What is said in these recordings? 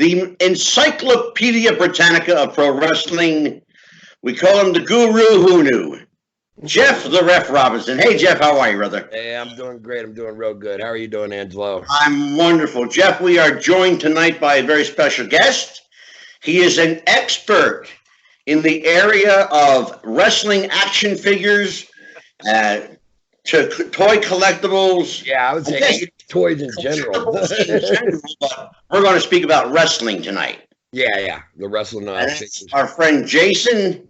the Encyclopedia Britannica of pro wrestling. We call him the Guru Who Knew. Jeff the Ref Robinson. Hey, Jeff, how are you, brother? Hey, I'm doing great. I'm doing real good. How are you doing, Angelo? I'm wonderful. Jeff, we are joined tonight by a very special guest. He is an expert in the area of wrestling action figures, to toy collectibles. Yeah, I would say toys in general. But we're going to speak about wrestling tonight. Yeah, the wrestling. Our friend Jason.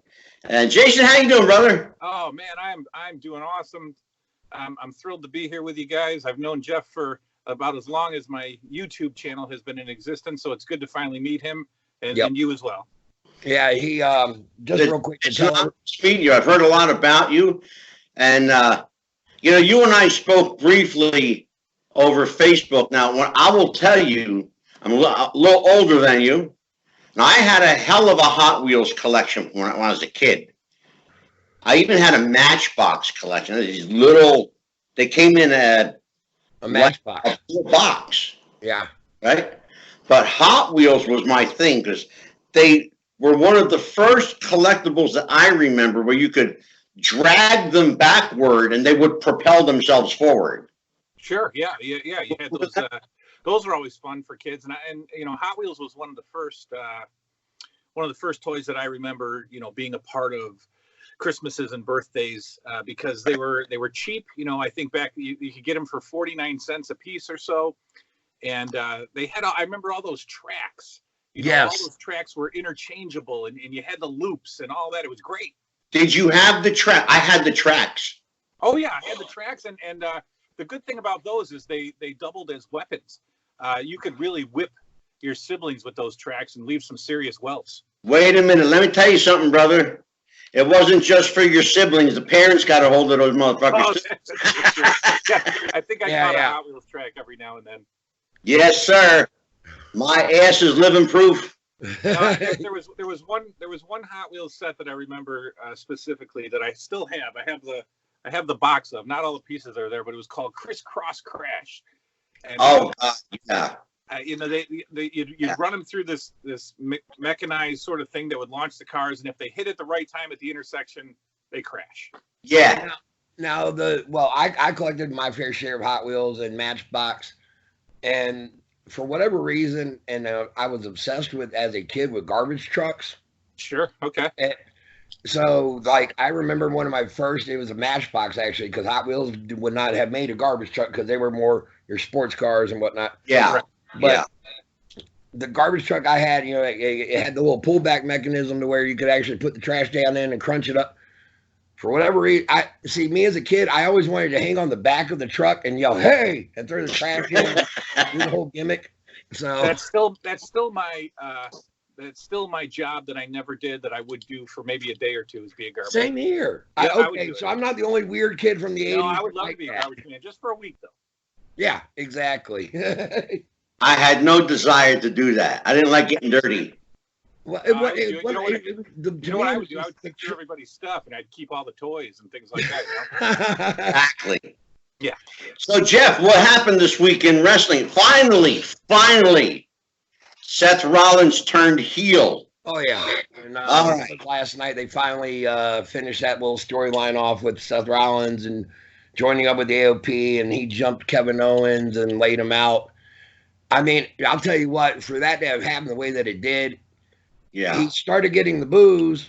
Jason, how you doing, brother? Oh man, I'm doing awesome. I'm thrilled to be here with you guys. I've known Jeff for about as long as my YouTube channel has been in existence, so it's good to finally meet him and you as well. Yeah, he just real quick to tell you. I've heard a lot about you, and you and I spoke briefly over Facebook. Now, when I will tell you, I'm a little older than you. Now, I had a hell of a Hot Wheels collection when I was a kid. I even had a Matchbox collection. These little, they came in a Matchbox. A full box. Yeah. Right? But Hot Wheels was my thing because they were one of the first collectibles that I remember where you could drag them backward and they would propel themselves forward. Sure. Yeah. You had those. Those were always fun for kids, and Hot Wheels was one of the first toys that I remember, being a part of Christmases and birthdays, because they were cheap. I think back you could get them for 49 cents a piece or so, and they had. I remember all those tracks. Yes, all those tracks were interchangeable, and you had the loops and all that. It was great. Did you have the track? I had the tracks. Oh yeah, I had the tracks, and the good thing about those is they doubled as weapons. You could really whip your siblings with those tracks and leave some serious welts. Wait a minute. Let me tell you something, brother. It wasn't just for your siblings. The parents got a hold of those motherfuckers. I think I caught a Hot Wheels track every now and then. Yes, sir. My ass is living proof. There was one Hot Wheels set that I remember specifically that I still have. I have the box of. Not all the pieces are there, but it was called Crisscross Crash. And, yeah. You'd run them through this mechanized sort of thing that would launch the cars, and if they hit at the right time at the intersection, they crash. Yeah. Now I collected my fair share of Hot Wheels and Matchbox, and for whatever reason, and I was obsessed with as a kid with garbage trucks. Sure. Okay. So, I remember one of my first, it was a Matchbox, actually, because Hot Wheels would not have made a garbage truck because they were more your sports cars and whatnot. Yeah. But the garbage truck I had, it had the little pullback mechanism to where you could actually put the trash down in and crunch it up. For whatever reason, me as a kid, I always wanted to hang on the back of the truck and yell, "Hey!" and throw the trash in, do the whole gimmick. So that's still my job that I never did that I would do for maybe a day or two is be a garbage. Same here. So I'm not the only weird kid from the 80s. No, I would love to be a garbage man just for a week though. Yeah, exactly. I had no desire to do that. I didn't like getting dirty. Well, you know what I would do? I would pick through everybody's stuff and I'd keep all the toys and things like that. Exactly. Yeah. So Jeff, what happened this week in wrestling? Finally, Seth Rollins turned heel. Oh yeah. And, all right. Last night they finally finished that little storyline off with Seth Rollins and joining up with the AOP, and he jumped Kevin Owens and laid him out. I mean, I'll tell you what, for that to have happened the way that it did, he started getting the boos,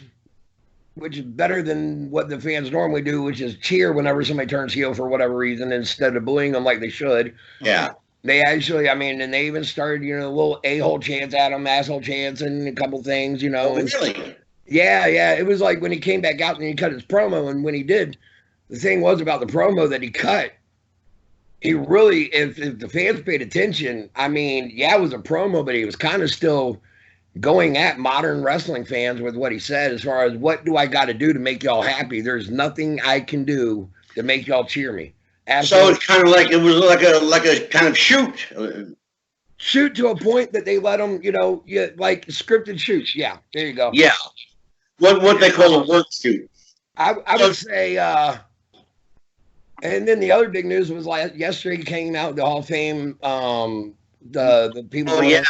which is better than what the fans normally do, which is cheer whenever somebody turns heel for whatever reason instead of booing them like they should. Yeah. They actually, and they even started, a little a-hole chants at him, asshole chants, and a couple things, Oh, really? Yeah. It was like when he came back out and he cut his promo, and when he did, the thing was about the promo that he cut, he really, if the fans paid attention, it was a promo, but he was kind of still going at modern wrestling fans with what he said as far as, what do I got to do to make y'all happy? There's nothing I can do to make y'all cheer me. So it's kind of like, it was like a kind of shoot to a point that they let him, like scripted shoots. Yeah, there you go. Yeah. What they call a work shoot. I would say, and then the other big news was yesterday came out the Hall of Fame, the people. Oh yeah,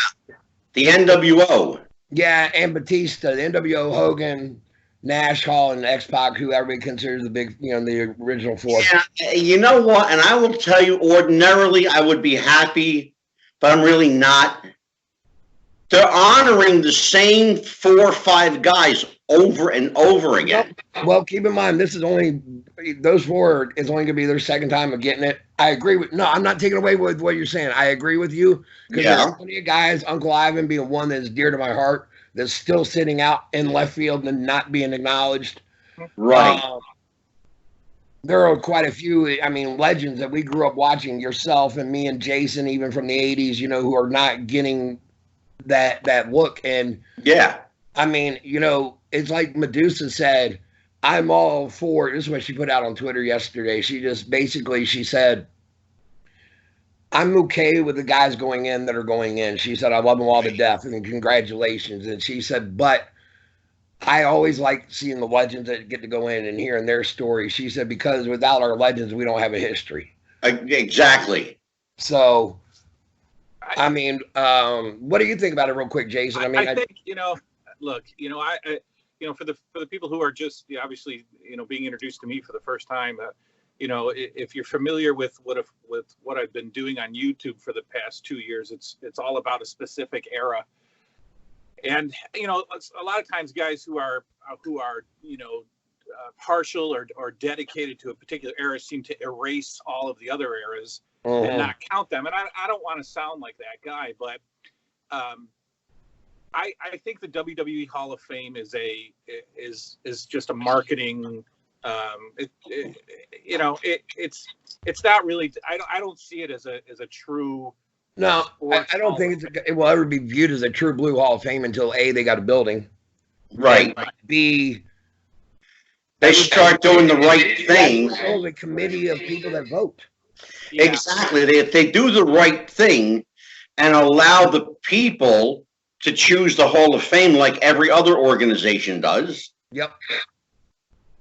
The NWO. Yeah, and Batista, the NWO, Hogan, Nash, Hall, and X-Pac, who everybody considers the big, the original four. Yeah, you know what? And I will tell you, ordinarily, I would be happy, but I'm really not. They're honoring the same 4 or 5 guys over and over again. Well, keep in mind, those 4 is only going to be their second time of getting it. I agree with, no, I'm not taking away with what you're saying. I agree with you. Because there's plenty of guys, Uncle Ivan being one that is dear to my heart, that's still sitting out in left field and not being acknowledged. Right. There are quite a few, legends that we grew up watching, yourself and me and Jason, even from the 80s, who are not getting that look. And yeah, it's like Medusa said, I'm all for, this is what she put out on Twitter yesterday. She just basically, she said, I'm okay with the guys going in that are going in. She said, I love them all to death and congratulations. And she said, but I always like seeing the legends that get to go in and hearing their story. She said, because without our legends, we don't have a history. Exactly. So, what do you think about it real quick, Jason? I think, look, for the people who are just obviously, being introduced to me for the first time, if you're familiar with what I've been doing on YouTube for the past 2 years, it's all about a specific era. And, a lot of times guys who are partial or dedicated to a particular era seem to erase all of the other eras and not count them. And I don't want to sound like that guy, but I think the WWE Hall of Fame is just a marketing. It's not really. I don't see it as a true. No, I don't think it will ever be viewed as a true Blue Hall of Fame until A, they got a building, right? And B, they start doing the right thing. The committee of people that vote. Yeah. Exactly. If they do the right thing and allow the people to choose the Hall of Fame like every other organization does. Yep.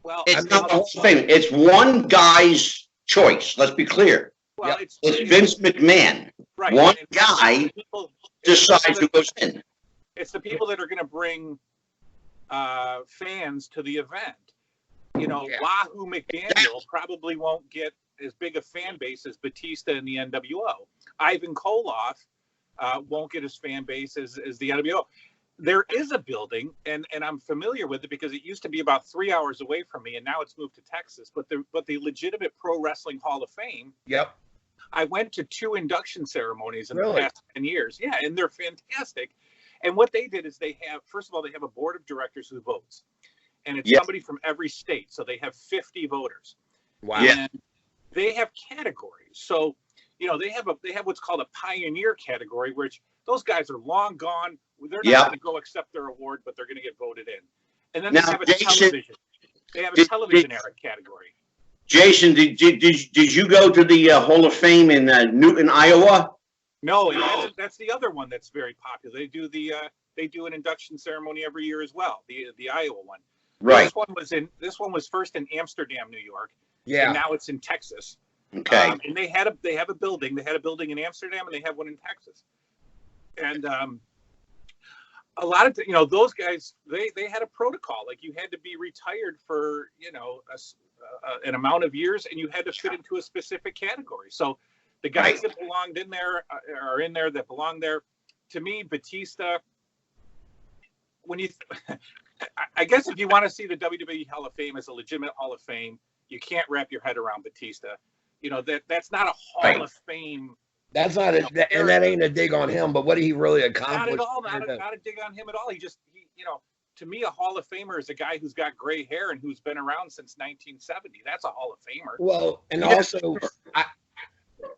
Well, it's not the Hall of Fame. It's one guy's choice. Let's be clear. Well, it's Vince McMahon. Right. One guy decides who goes in. It's the people that are going to bring fans to the event. Wahoo McDaniel probably won't get as big a fan base as Batista and the NWO. Ivan Koloff won't get his fan base as the NWO. There is a building, and I'm familiar with it because it used to be about 3 hours away from me, and now it's moved to Texas. But the legitimate Pro Wrestling Hall of Fame. Yep. I went to 2 induction ceremonies in the past 10 years. Yeah, and they're fantastic. And what they did is first of all, they have a board of directors who votes. And it's somebody from every state. So they have 50 voters. Wow. And they have categories. So, they have what's called a pioneer category, which those guys are long gone. They're not going to go accept their award, but they're going to get voted in. And then they have a television. They have a television era category. Jason, did you go to the Hall of Fame in Newton, Iowa? No, and that's the other one that's very popular. They do an induction ceremony every year as well. The Iowa one. Right. This one was first in Amsterdam, New York. Yeah. And now it's in Texas. Okay. And they have a building. They had a building in Amsterdam, and they have one in Texas. And a lot of those guys, they had a protocol. Like you had to be retired for an amount of years, and you had to fit into a specific category. So the guys that belonged in there are in there that belong there. To me, Batista. I guess if you want to see the WWE Hall of Fame as a legitimate Hall of Fame, you can't wrap your head around Batista. That's not a Hall of Fame. That's not and that ain't a dig on him, but what did he really accomplish? Not at all. Not a dig on him at all. To me, a Hall of Famer is a guy who's got gray hair and who's been around since 1970. That's a Hall of Famer. Well, and also,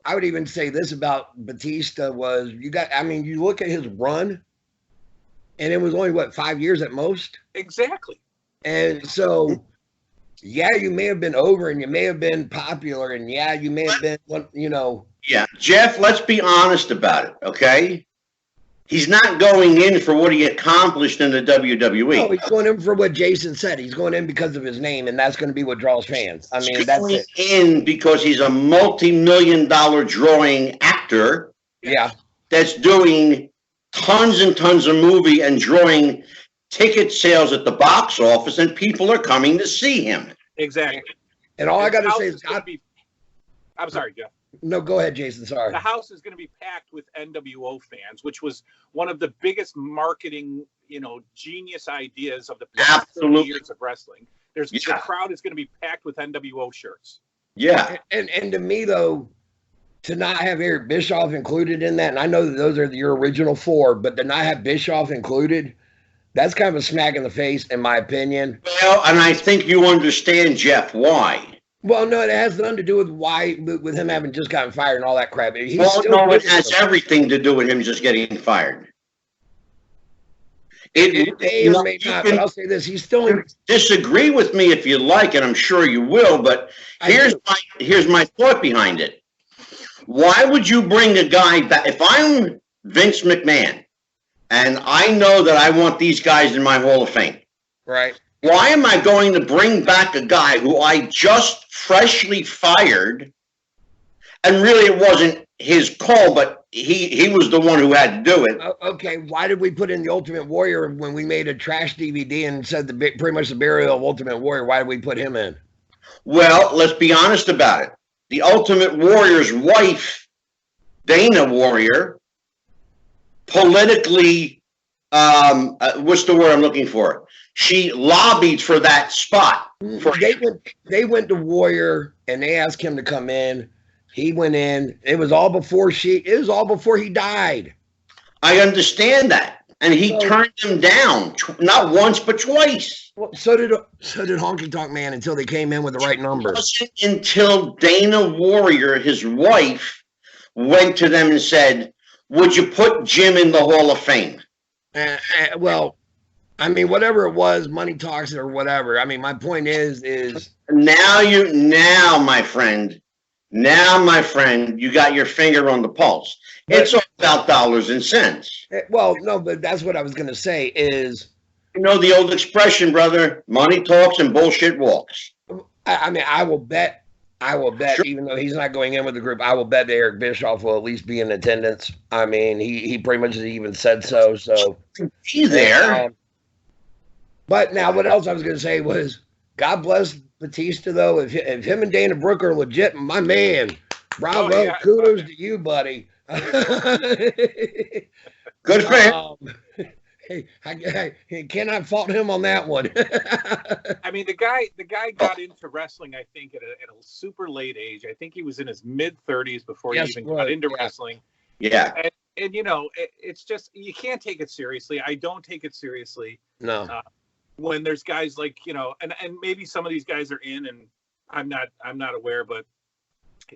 I would even say this about Batista was you look at his run, and it was only 5 years at most. Exactly. And so, yeah, you may have been over, and you may have been popular, and yeah, you may have been Yeah, Jeff, let's be honest about it, okay? He's not going in for what he accomplished in the WWE. No, he's going in for what Jason said. He's going in because of his name, and that's going to be what draws fans. That's it. In because he's a multi-million-dollar drawing actor. Yeah. That's doing tons and tons of movie and drawing ticket sales at the box office, and people are coming to see him. Exactly. And all I got to say is, I'm sorry, Jeff. No, go ahead, Jason. Sorry. The house is going to be packed with NWO fans, which was one of the biggest marketing, genius ideas of the past 30 years of wrestling. The crowd is going to be packed with NWO shirts. Yeah. And to me, though, to not have Eric Bischoff included in that, and I know that those are your original four, but to not have Bischoff included, that's kind of a smack in the face, in my opinion. Well, and I think you understand, Jeff, why. Well, no, it has nothing to do with him having just gotten fired and all that crap. It has everything to do with him just getting fired. It may or may not, but I'll say this: he's still disagree with me if you like, and I'm sure you will. But here's my thought behind it. Why would you bring a guy back? If I'm Vince McMahon, and I know that I want these guys in my Hall of Fame, right? Why am I going to bring back a guy who I just freshly fired? And really, it wasn't his call, but he was the one who had to do it. Okay, why did we put in the Ultimate Warrior when we made a trash DVD and said pretty much the burial of Ultimate Warrior? Why did we put him in? Well, let's be honest about it. The Ultimate Warrior's wife, Dana Warrior, politically, what's the word I'm looking for? She lobbied for that spot. They went to Warrior and they asked him to come in. He went in. It was all before he died. I understand that. And he turned them down, not once, but twice. Well, so did Honky Tonk Man until they came in with the right number. It wasn't until Dana Warrior, his wife, went to them and said, would you put Jim in the Hall of Fame? Well, I mean, whatever it was, money talks or whatever. I mean, my point is now, my friend, you got your finger on the pulse. It's all about dollars and cents. Well, no, but that's what I was going to say is, the old expression, brother, money talks and bullshit walks. I mean, I will bet, sure. Even though he's not going in with the group, I will bet that Eric Bischoff will at least be in attendance. I mean, he pretty much even said so. So he's there. But now, what else I was going to say was, God bless Batista, though. If him and Dana Brooke are legit, my man, bravo, kudos to you, buddy. Good for him. I cannot fault him on that one. I mean, the guy got into wrestling, I think, at a super late age. I think he was in his mid-30s before he even got into wrestling. Yeah. And it's just, you can't take it seriously. I don't take it seriously. No. When there's guys like, and maybe some of these guys are in, and I'm not aware, but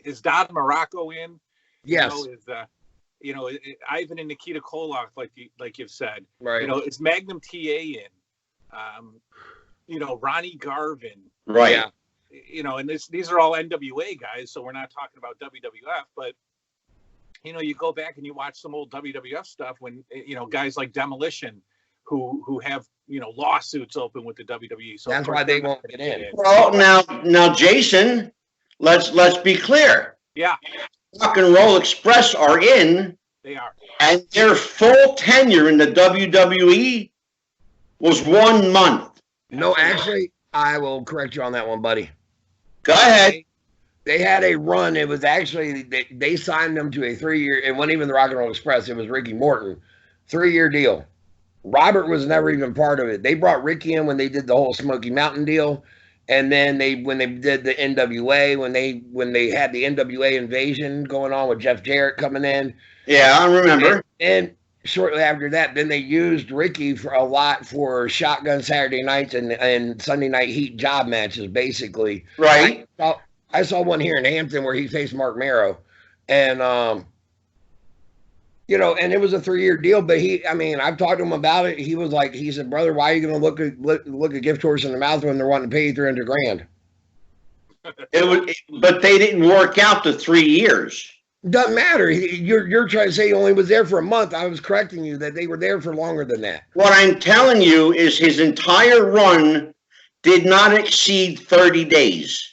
is Don Morocco in? Yes. Ivan and Nikita Koloff, like you've said. Right. Is Magnum TA in? Ronnie Garvin. Right. Yeah. And these are all NWA guys, so we're not talking about WWF, but you go back and you watch some old WWF stuff when guys like Demolition who have lawsuits open with the WWE. So that's why they won't get in. Well, now, Jason, let's be clear. Yeah. Rock and Roll Express are in. They are. And their full tenure in the WWE was 1 month. No, actually, I will correct you on that one, buddy. Go ahead. They had a run. It was actually, they signed them to a 3-year, it wasn't even the Rock and Roll Express. It was Ricky Morton. 3-year deal. Robert was never even part of it. They brought Ricky in when they did the whole Smoky Mountain deal. And then when they did the NWA, when they had the NWA invasion going on with Jeff Jarrett coming in. Yeah, I remember. And shortly after that, then they used Ricky for Shotgun Saturday nights and Sunday Night Heat job matches, basically. Right. I saw one here in Hampton where he faced Mark Marrow. And, and it was a 3-year deal, but I've talked to him about it. He said, brother, why are you going to look a gift horse in the mouth when they're wanting to pay you $300,000? But they didn't work out the 3 years. Doesn't matter. You're trying to say he only was there for a month. I was correcting you that they were there for longer than that. What I'm telling you is his entire run did not exceed 30 days.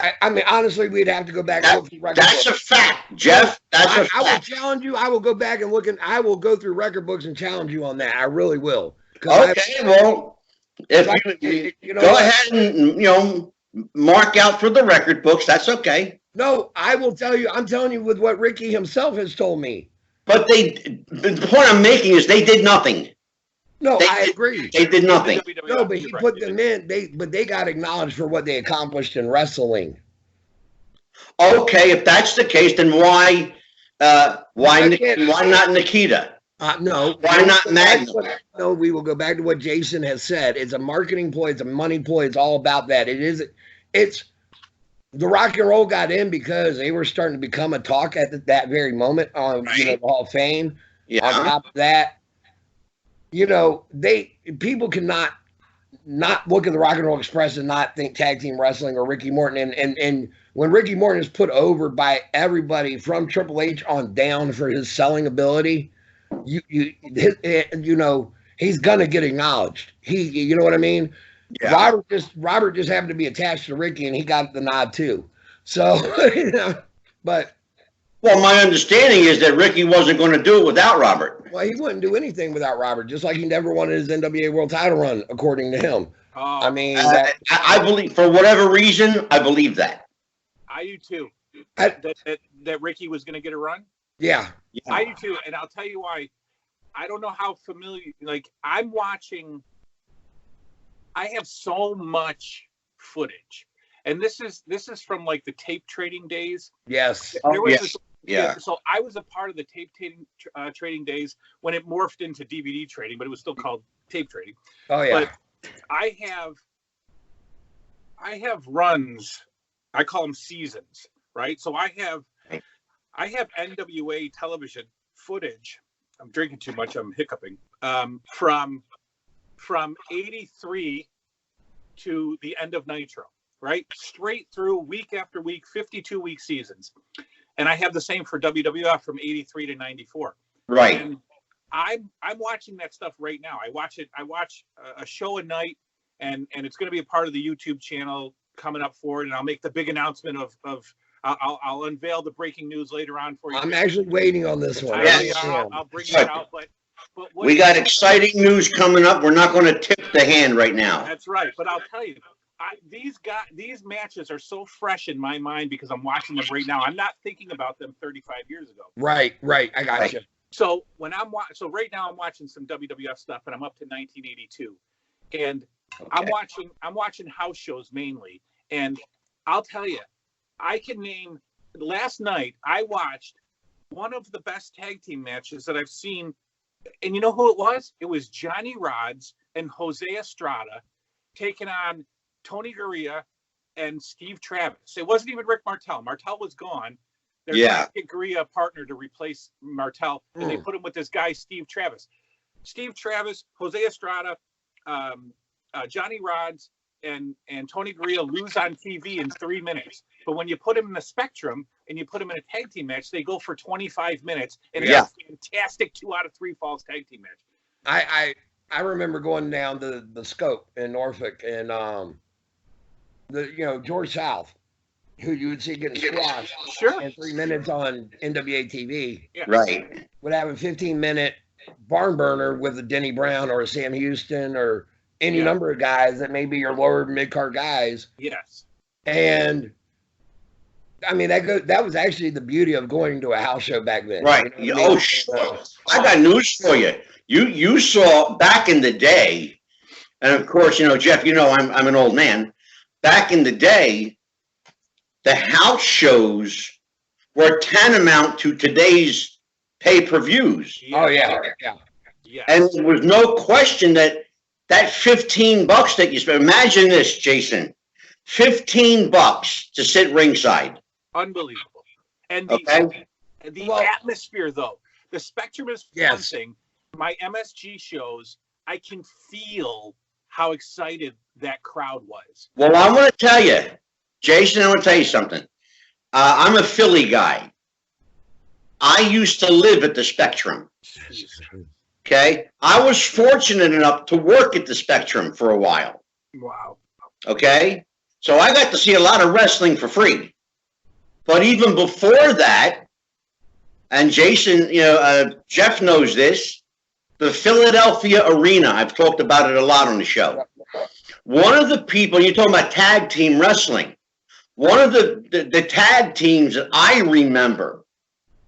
I mean, honestly, we'd have to go back and look through record That's a books. fact, Jeff. That's a I will fact. challenge you. I will go back and look, and I will go through record books and challenge you on that. I really will. Okay, well, if you know go what? ahead and mark out for the record books, that's okay. No, I will tell you. I'm telling you with what Ricky himself has told me. But the point I'm making is they did nothing. No, I agree. They did nothing. No, but he put them in. They got acknowledged for what they accomplished in wrestling. Okay, if that's the case, then why not Nikita? No. Why not Magnum? No, we will go back to what Jason has said. It's a marketing ploy. It's a money ploy. It's all about that. It's the Rock and Roll got in because they were starting to become a talk at that very moment on the Hall of Fame. Yeah. On top of that, people cannot not look at the Rock and Roll Express and not think tag team wrestling or Ricky Morton. And when Ricky Morton is put over by everybody from Triple H on down for his selling ability, he's gonna get acknowledged. You know what I mean? Yeah. Robert just happened to be attached to Ricky, and he got the nod too. So, but. Well, my understanding is that Ricky wasn't going to do it without Robert. Well, he wouldn't do anything without Robert, just like he never wanted his NWA World Title run, according to him. Oh, I mean, I believe, for whatever reason, I believe that. I do too. That Ricky was going to get a run. Yeah, I do too, and I'll tell you why. I don't know how familiar. Like, I'm watching. I have so much footage, and this is from like the tape trading days. Yes. There was yes. Yeah. So I was a part of the tape trading days when it morphed into DVD trading, but it was still called tape trading. Oh yeah. But I have runs. I call them seasons, right? So I have NWA television footage. I'm drinking too much. I'm hiccuping. From '83 to the end of Nitro, right? Straight through, week after week, 52-week seasons. And I have the same for WWF from '83 to '94. Right. And I'm watching that stuff right now. I watch a show a night, and it's going to be a part of the YouTube channel coming up for it. And I'll make the big announcement of I'll unveil the breaking news later on for you. I'm actually waiting on this one. I'll bring it out. But we got exciting news coming up. We're not going to tip the hand right now. That's right. But I'll tell you, these matches are so fresh in my mind because I'm watching them right now. I'm not thinking about them 35 years ago. Right. I got you. So right now I'm watching some WWF stuff, and I'm up to 1982, and okay. I'm watching house shows mainly, and I'll tell you, I can name. Last night I watched one of the best tag team matches that I've seen, and you know who it was? It was Johnny Rodz and Jose Estrada taking on Tony Gurria and Steve Travis. It wasn't even Rick Martel. Martel was gone. They're trying to get Gurria a partner to replace Martel, and they put him with this guy, Steve Travis. Steve Travis, Jose Estrada, Johnny Rodz, and Tony Gurria lose on TV in 3 minutes. But when you put them in the Spectrum and you put them in a tag team match, they go for 25 minutes, and it's a fantastic 2 out of 3 falls tag team match. I remember going down to the Scope in Norfolk, and George South, who you would see getting squashed in 3 minutes on NWA TV. Yeah. Right. Would have a 15-minute barn burner with a Denny Brown or a Sam Houston or any number of guys that may be your lower mid-card guys. Yes. And I mean, that was actually the beauty of going to a house show back then. Right. You know sure. I got news for you. You saw back in the day, and of course, Jeff, I'm an old man. Back in the day, the house shows were tantamount to today's pay-per-views. Oh yeah. And there was no question that $15 that you spent. Imagine this, Jason, $15 to sit ringside. Unbelievable. And the atmosphere, though, the Spectrum is one thing. My MSG shows, I can feel how excited that crowd was. Well, I want to tell you, Jason, I want to tell you something. I'm a Philly guy. I used to live at the Spectrum. Okay? I was fortunate enough to work at the Spectrum for a while. Wow. Okay? So I got to see a lot of wrestling for free. But even before that, and Jason, Jeff knows this, the Philadelphia Arena, I've talked about it a lot on the show. One of the people, you're talking about tag team wrestling, one of the tag teams that I remember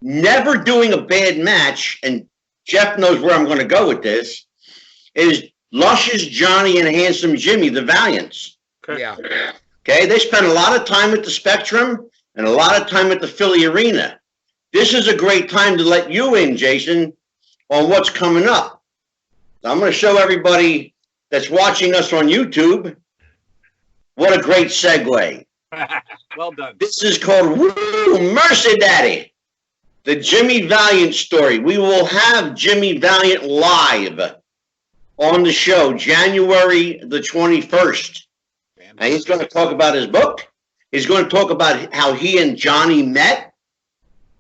never doing a bad match, and Jeff knows where I'm going to go with this, is Luscious Johnny and Handsome Jimmy, the Valiants. Okay. Yeah. Okay, they spent a lot of time at the Spectrum and a lot of time at the Philly Arena. This is a great time to let you in, Jason, on what's coming up. I'm going to show everybody that's watching us on YouTube. What a great segue. Well done. This is called Woo Mercy Daddy, the Jimmy Valiant story. We will have Jimmy Valiant live on the show January the 21st. And he's going to talk about his book. He's going to talk about how he and Johnny met,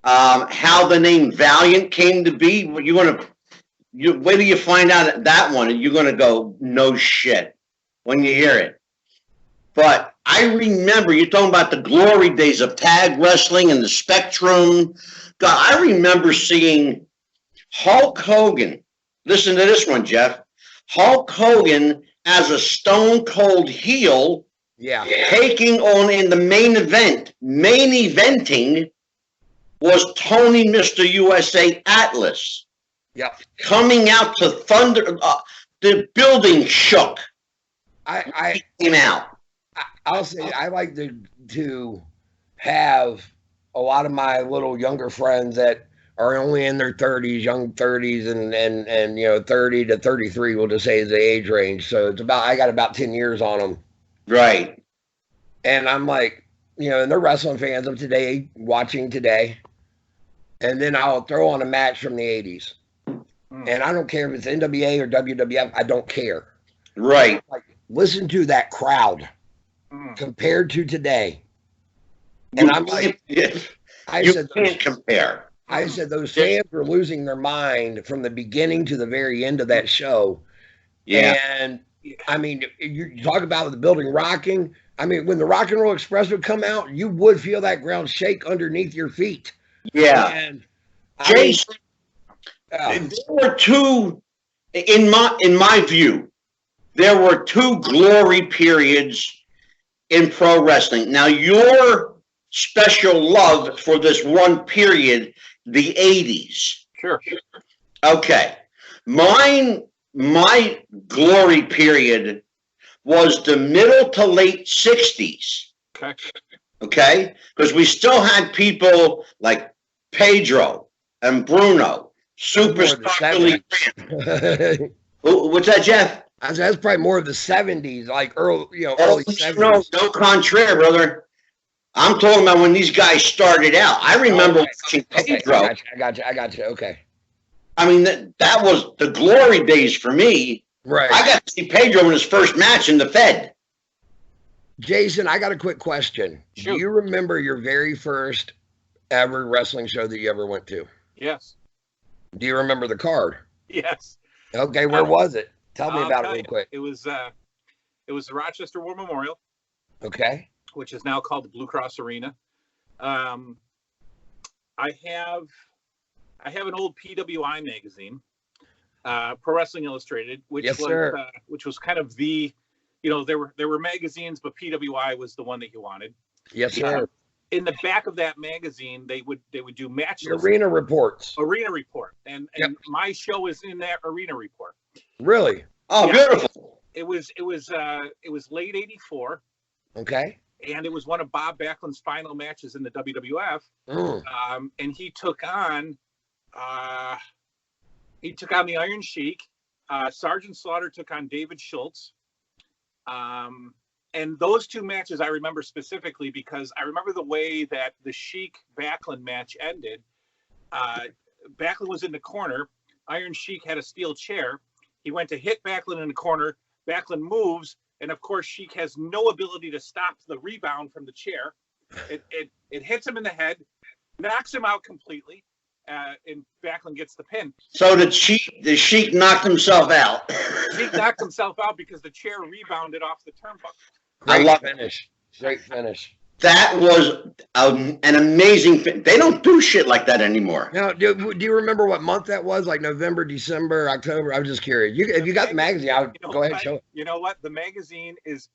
how the name Valiant came to be. Wait till you find out that one, and you're going to go, no shit, when you hear it. But I remember, you're talking about the glory days of tag wrestling and the Spectrum. God, I remember seeing Hulk Hogan. Listen to this one, Jeff. Hulk Hogan as a stone cold heel, taking on in the main event. Main eventing was Tony Mr. USA Atlas. Yeah. Coming out to thunder, the building shook. I came out. I'll say I like to have a lot of my little younger friends that are only in their 30s, young 30s, and 30 to 33, we'll just say is the age range. So I got about 10 years on them. Right. And I'm like, and they're wrestling fans of today, watching today. And then I'll throw on a match from the 80s. And I don't care if it's NWA or WWF, I don't care. Right. Like, listen to that crowd compared to today. And I'm like, I can't compare. I said those fans were losing their mind from the beginning to the very end of that show. Yeah. And I mean, you talk about the building rocking. I mean, when the Rock and Roll Express would come out, you would feel that ground shake underneath your feet. Yeah. And Jason, there were two, in my view, there were two glory periods in pro wrestling. Now, your special love for this one period, the 80s. Sure. Okay. My glory period was the middle to late 60s. Okay. Okay? Because we still had people like Pedro and Bruno, Superstar Billy Graham. What's that, Jeff? That's probably more of the 70s, like early 70s. No contraire, brother. I'm talking about when these guys started out. I remember watching Pedro. I got you. Okay. I mean, that was the glory days for me. Right. I got to see Pedro in his first match in the Fed. Jason, I got a quick question. Shoot. Do you remember your very first ever wrestling show that you ever went to? Yes. Do you remember the card? Yes. Okay, where was it? Tell me about it real quick. It was the Rochester War Memorial. Okay. Which is now called the Blue Cross Arena. I have an old PWI magazine, Pro Wrestling Illustrated, which was kind of the, there were magazines, but PWI was the one that you wanted. Yes, sir. In the back of that magazine, they would do match arena reports. Arena report, and my show is in that arena report. Really? Oh, yeah. Beautiful. It was late '84. Okay. And it was one of Bob Backlund's final matches in the WWF. And he took on the Iron Sheik. Sergeant Slaughter took on David Schultz. And those two matches I remember specifically because I remember the way that the Sheik Backlund match ended. Backlund was in the corner. Iron Sheik had a steel chair. He went to hit Backlund in the corner. Backlund moves. And of course, Sheik has no ability to stop the rebound from the chair. It hits him in the head, knocks him out completely, and Backlund gets the pin. So the Sheik knocked himself out. Sheik knocked himself out because the chair rebounded off the turnbuckle. I love finish. Straight finish. That was an amazing thing. They don't do shit like that anymore. Now, do you remember what month that was? Like November, December, October? I was just curious. If you got the magazine, I would go ahead and show it. You know what? The magazine is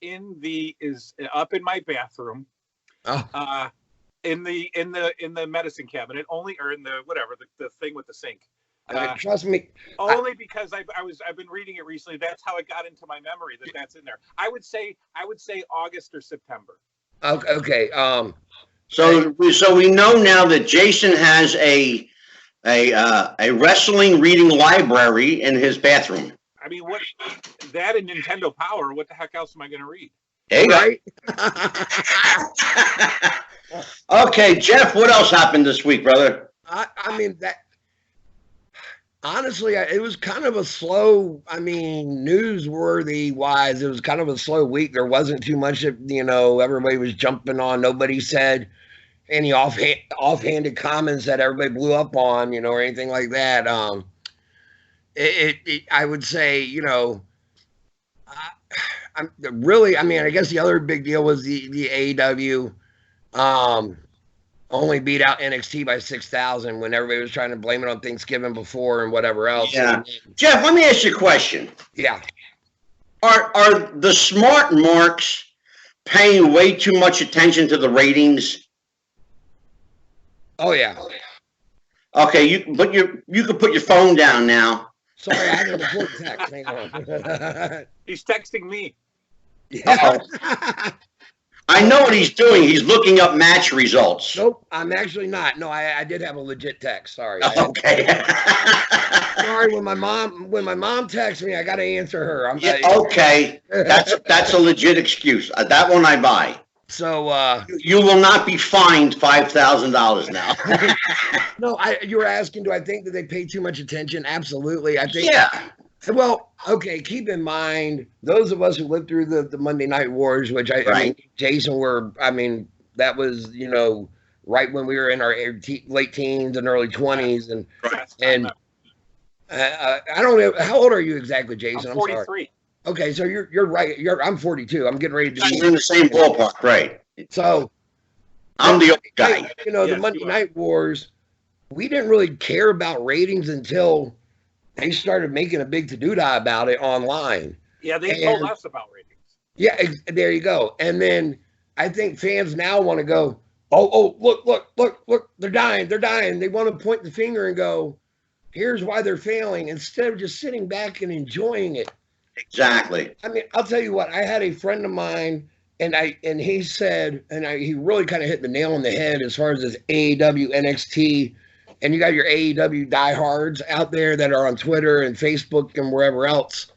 up in my bathroom. Oh. In the medicine cabinet, only, or in the whatever, the thing with the sink. Trust me. Only because I've been reading it recently. That's how it got into my memory that's in there. I would say August or September. Okay. So we know now that Jason has a wrestling reading library in his bathroom. I mean, what that and Nintendo Power? What the heck else am I going to read? Hey, right. Okay, Jeff. What else happened this week, brother? I mean that. Honestly, it was kind of a slow, newsworthy wise, it was kind of a slow week. There wasn't too much that, everybody was jumping on. Nobody said any offhanded comments that everybody blew up on, or anything like that. I would say, I guess the other big deal was the AEW, only beat out NXT by 6,000 when everybody was trying to blame it on Thanksgiving before and whatever else. Yeah. Jeff, let me ask you a question. Yeah. Are the smart marks paying way too much attention to the ratings? Oh yeah. Okay, you can put your phone down now. Sorry, I had an important text. Hang on. He's texting me. Yeah. I know what he's doing. He's looking up match results. Nope, I'm actually not. No, I did have a legit text. Sorry. Okay. Sorry, when my mom texts me, I got to answer her. Okay, that's a legit excuse. That one I buy. So you will not be fined $5,000 now. No, you were asking, do I think that they pay too much attention? Absolutely. I think. Yeah. Well, okay, keep in mind, those of us who lived through the Monday Night Wars, which I mean, Jason, that was, right when we were in our late teens and early 20s. And I don't know, how old are you exactly, Jason? I'm 43. Sorry. Okay, so you're right. I'm 42. I'm getting ready to be in the same ballpark, right? So I'm the old guy. The Monday Night Wars, we didn't really care about ratings until they started making a big to-do about it online. Yeah, they told us about ratings. Yeah, there you go. And then I think fans now want to go, oh, look, they're dying. They want to point the finger and go, here's why they're failing, instead of just sitting back and enjoying it. Exactly. I mean, I'll tell you what, I had a friend of mine, and he said, he really kind of hit the nail on the head as far as this AEW, NXT, and you got your AEW diehards out there that are on Twitter and Facebook and wherever else.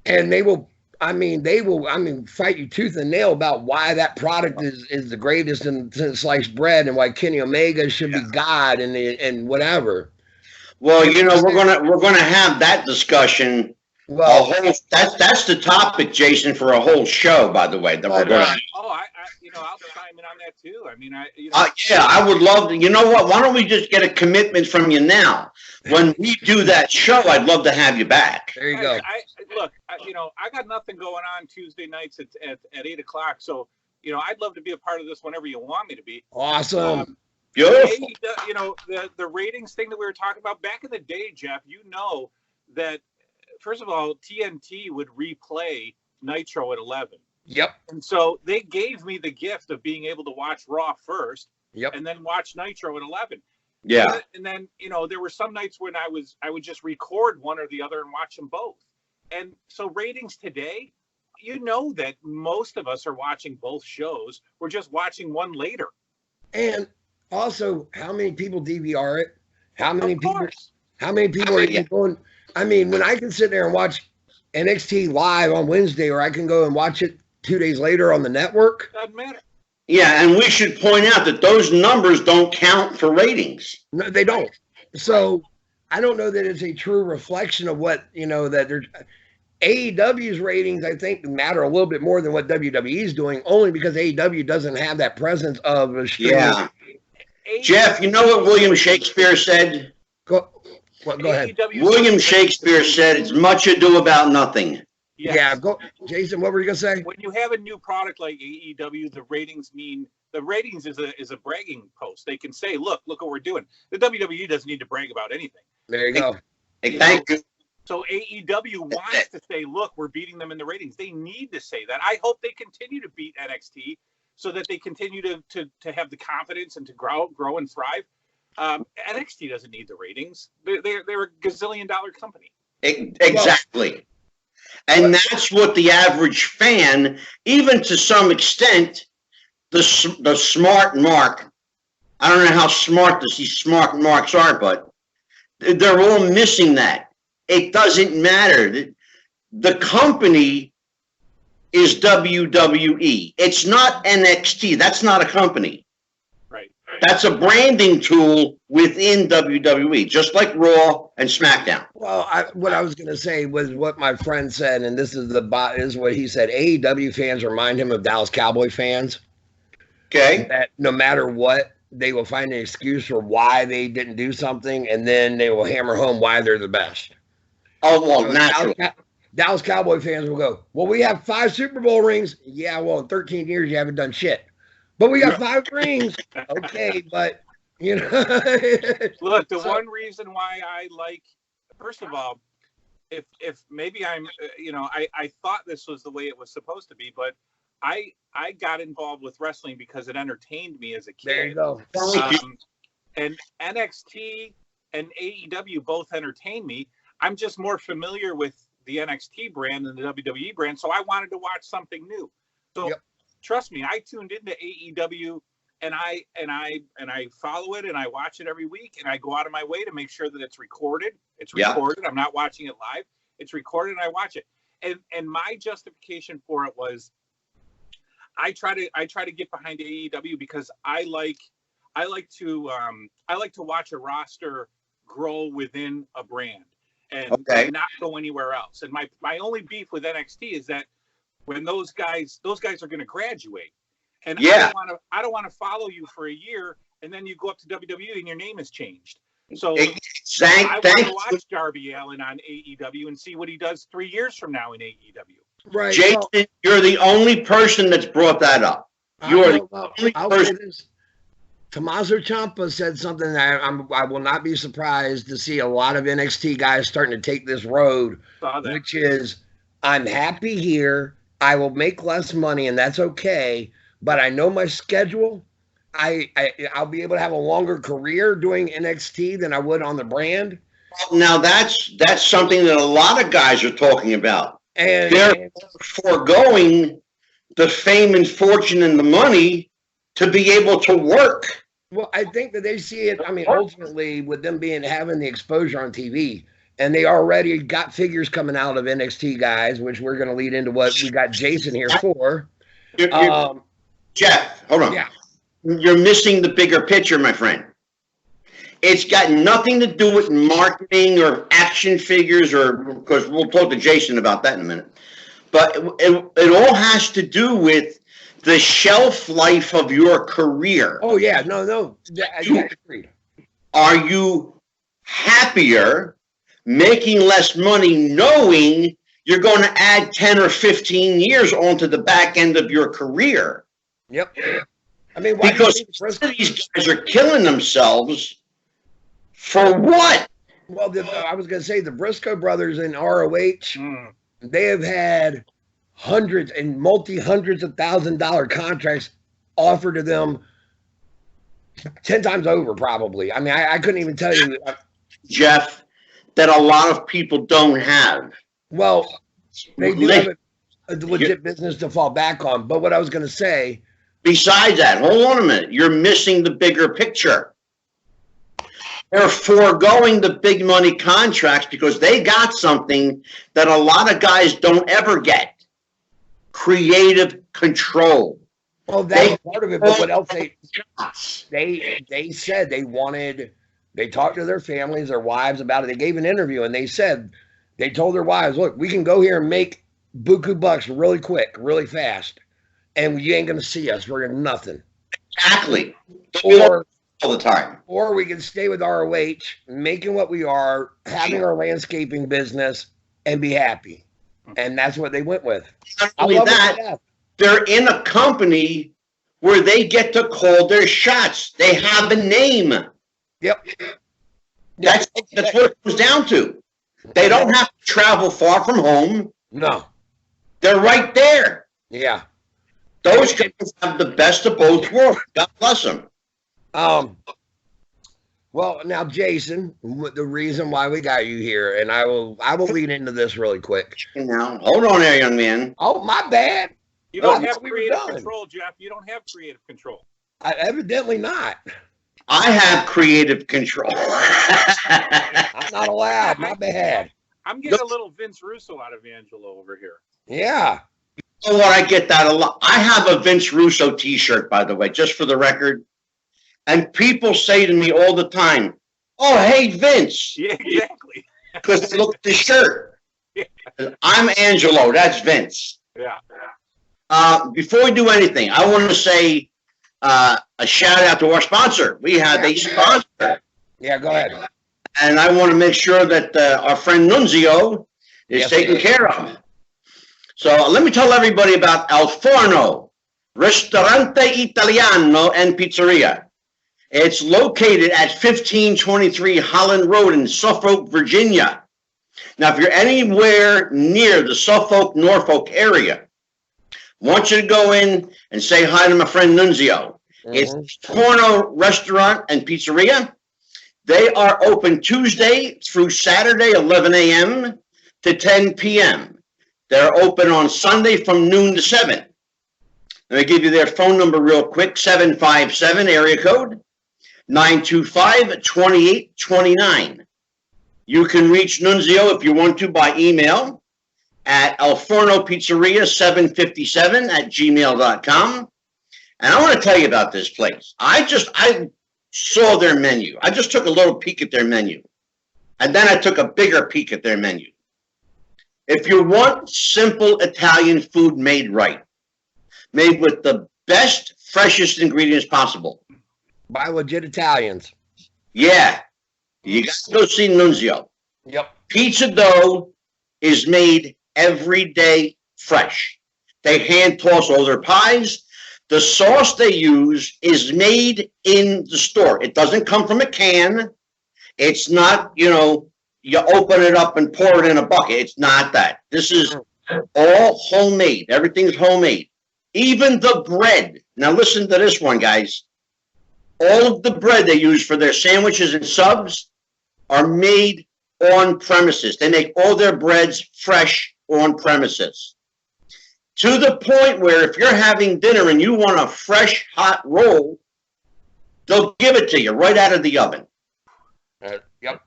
And they will fight you tooth and nail about why that product is the greatest in sliced bread and why Kenny Omega should be God and whatever. Well, we're gonna have that discussion. Well, that's the topic, Jason, for a whole show, by the way. That we're going. I'll chime in on that too. I mean, I would love to. You know what? Why don't we just get a commitment from you now? When we do that show, I'd love to have you back. There you go. I got nothing going on Tuesday nights at 8:00. So, I'd love to be a part of this whenever you want me to be. Awesome. Beautiful. The ratings thing that we were talking about back in the day, Jeff, that, first of all, TNT would replay Nitro at 11. Yep. And so they gave me the gift of being able to watch Raw first. Yep. And then watch Nitro at 11. Yeah. And then, there were some nights when I would just record one or the other and watch them both. And so ratings today, that most of us are watching both shows. We're just watching one later. And also, how many people DVR it? How many people are even going? I mean, when I can sit there and watch NXT live on Wednesday, or I can go and watch it 2 days later on the network. Doesn't matter. Yeah, and we should point out that those numbers don't count for ratings. No, they don't. So I don't know that it's a true reflection of what, that they're. AEW's ratings, I think, matter a little bit more than what WWE is doing, only because AEW doesn't have that presence of a stream. Yeah. Jeff, you know what William Shakespeare said? Go ahead. William Shakespeare said, "It's much ado about nothing." Yes. Yeah, go, Jason. What were you gonna say? When you have a new product like AEW, the ratings is a bragging post. They can say, look what we're doing. The WWE doesn't need to brag about anything. There you go. Hey, thank you. So AEW wants to say, look, we're beating them in the ratings. They need to say that. I hope they continue to beat NXT so that they continue to have the confidence and to grow and thrive. NXT doesn't need the ratings. They're a gazillion-dollar company. Exactly. And that's what the average fan, even to some extent, the smart mark, I don't know how smart these smart marks are, but they're all missing that. It doesn't matter. The company is WWE. It's not NXT. That's not a company. Right. That's a branding tool within WWE, just like Raw and SmackDown. Well, what I was going to say was what my friend said, and this is what he said. AEW fans remind him of Dallas Cowboy fans. Okay. That no matter what, they will find an excuse for why they didn't do something, and then they will hammer home why they're the best. Oh, well, naturally. Dallas Cowboy fans will go, well, we have 5 Super Bowl rings. Yeah, well, in 13 years, you haven't done shit. But we got 5 rings. Okay, but, you know. Look, the one reason why I like, first of all, if maybe I'm, I thought this was the way it was supposed to be, but I got involved with wrestling because it entertained me as a kid. There you go. And NXT and AEW both entertain me. I'm just more familiar with the NXT brand than the WWE brand, so I wanted to watch something new. So trust me, I tuned into AEW and I follow it and I watch it every week and I go out of my way to make sure that it's recorded. It's recorded. I'm not watching it live. It's recorded and I watch it. And my justification for it was I try to get behind AEW because I like to watch a roster grow within a brand and not go anywhere else. And my only beef with NXT is that when those guys are going to graduate, and I don't want to follow you for a year and then you go up to WWE and your name has changed. So I want to watch Darby Allin on AEW and see what he does 3 years from now in AEW. Right, Jason, you're the only person that's brought that up. You are the only person. Tommaso Ciampa said something that I will not be surprised to see a lot of NXT guys starting to take this road, which is I'm happy here. I will make less money, and that's okay. But I know my schedule. I'll be able to have a longer career doing NXT than I would on the brand. Now that's something that a lot of guys are talking about. And they're foregoing the fame and fortune and the money to be able to work. Well, I think that they see it. I mean, ultimately, with them having the exposure on TV, and they already got figures coming out of NXT guys, which we're going to lead into what we got Jason here for. Jeff, hold on. Yeah. You're missing the bigger picture, my friend. It's got nothing to do with marketing or action figures, or because we'll talk to Jason about that in a minute. But it all has to do with the shelf life of your career. Oh, yeah. No. Agreed. Are you happier making less money knowing you're going to add 10 or 15 years onto the back end of your career? Yep. I mean, because these guys are killing themselves for what? Well, I was going to say the Briscoe brothers in ROH, they have had hundreds and multi-hundreds of $1,000 contracts offered to them 10 times over, probably. I mean, I couldn't even tell you. Jeff, that a lot of people don't have. Well, they do have a legit business to fall back on. But what I was going to say. Besides that, hold on a minute. You're missing the bigger picture. They're foregoing the big money contracts because they got something that a lot of guys don't ever get. Creative control. Well, that's part of it, but what else they said they talked to their families, their wives about it. They gave an interview and they told their wives, look, we can go here and make buku bucks really quick, really fast. And you ain't going to see us. We're nothing. Exactly. Or all the time. Or we can stay with ROH, making what we are, having our landscaping business, and be happy. And that's what they went with. Not I only love that, it. Yeah. they're in a company where they get to call their shots. They have a name. Yep. That's what it comes down to. They don't have to travel far from home. No. They're right there. Yeah. Those guys have the best of both worlds. God bless them. Well, now, Jason, the reason why we got you here, and I will lead into this really quick. Now, hold on there, young man. Oh, my bad. You don't Oh, have we were creative done. control, Jeff. You don't have creative control. Evidently not. I have creative control. I'm not allowed. My bad. I'm getting a little Vince Russo out of Angelo over here. Yeah. You know what? I get that a lot. I have a Vince Russo t-shirt, by the way, just for the record. And people say to me all the time, "Oh, hey, Vince." Yeah, exactly. Because they look at the shirt. I'm Angelo. That's Vince. Yeah. Before we do anything, I want to say a shout out to our sponsor. We have a sponsor. Yeah, go ahead. And I want to make sure that our friend Nunzio is taken care of. So let me tell everybody about Al Forno, Ristorante Italiano and Pizzeria. It's located at 1523 Holland Road in Suffolk, Virginia. Now, if you're anywhere near the Suffolk, Norfolk area, I want you to go in and say hi to my friend Nunzio. It's Forno Restaurant and Pizzeria. They are open Tuesday through Saturday, 11 a.m. to 10 p.m. They're open on Sunday from noon to 7. Let me give you their phone number real quick, 757 area code 925-2829. You can reach Nunzio if you want to by email at alfornopizzeria757@gmail.com. And I want to tell you about this place. I saw their menu. I just took a little peek at their menu. And then I took a bigger peek at their menu. If you want simple Italian food made right, made with the best, freshest ingredients possible. By legit Italians. Yeah. You got to go see Nunzio. Yep. Pizza dough is made every day fresh. They hand toss all their pies. The sauce they use is made in the store. It doesn't come from a can. It's not, you open it up and pour it in a bucket. It's not that. This is all homemade. Everything's homemade. Even the bread. Now listen to this one, guys. All of the bread they use for their sandwiches and subs are made on premises. They make all their breads fresh on premises. To the point where if you're having dinner and you want a fresh, hot roll, they'll give it to you right out of the oven. Yep.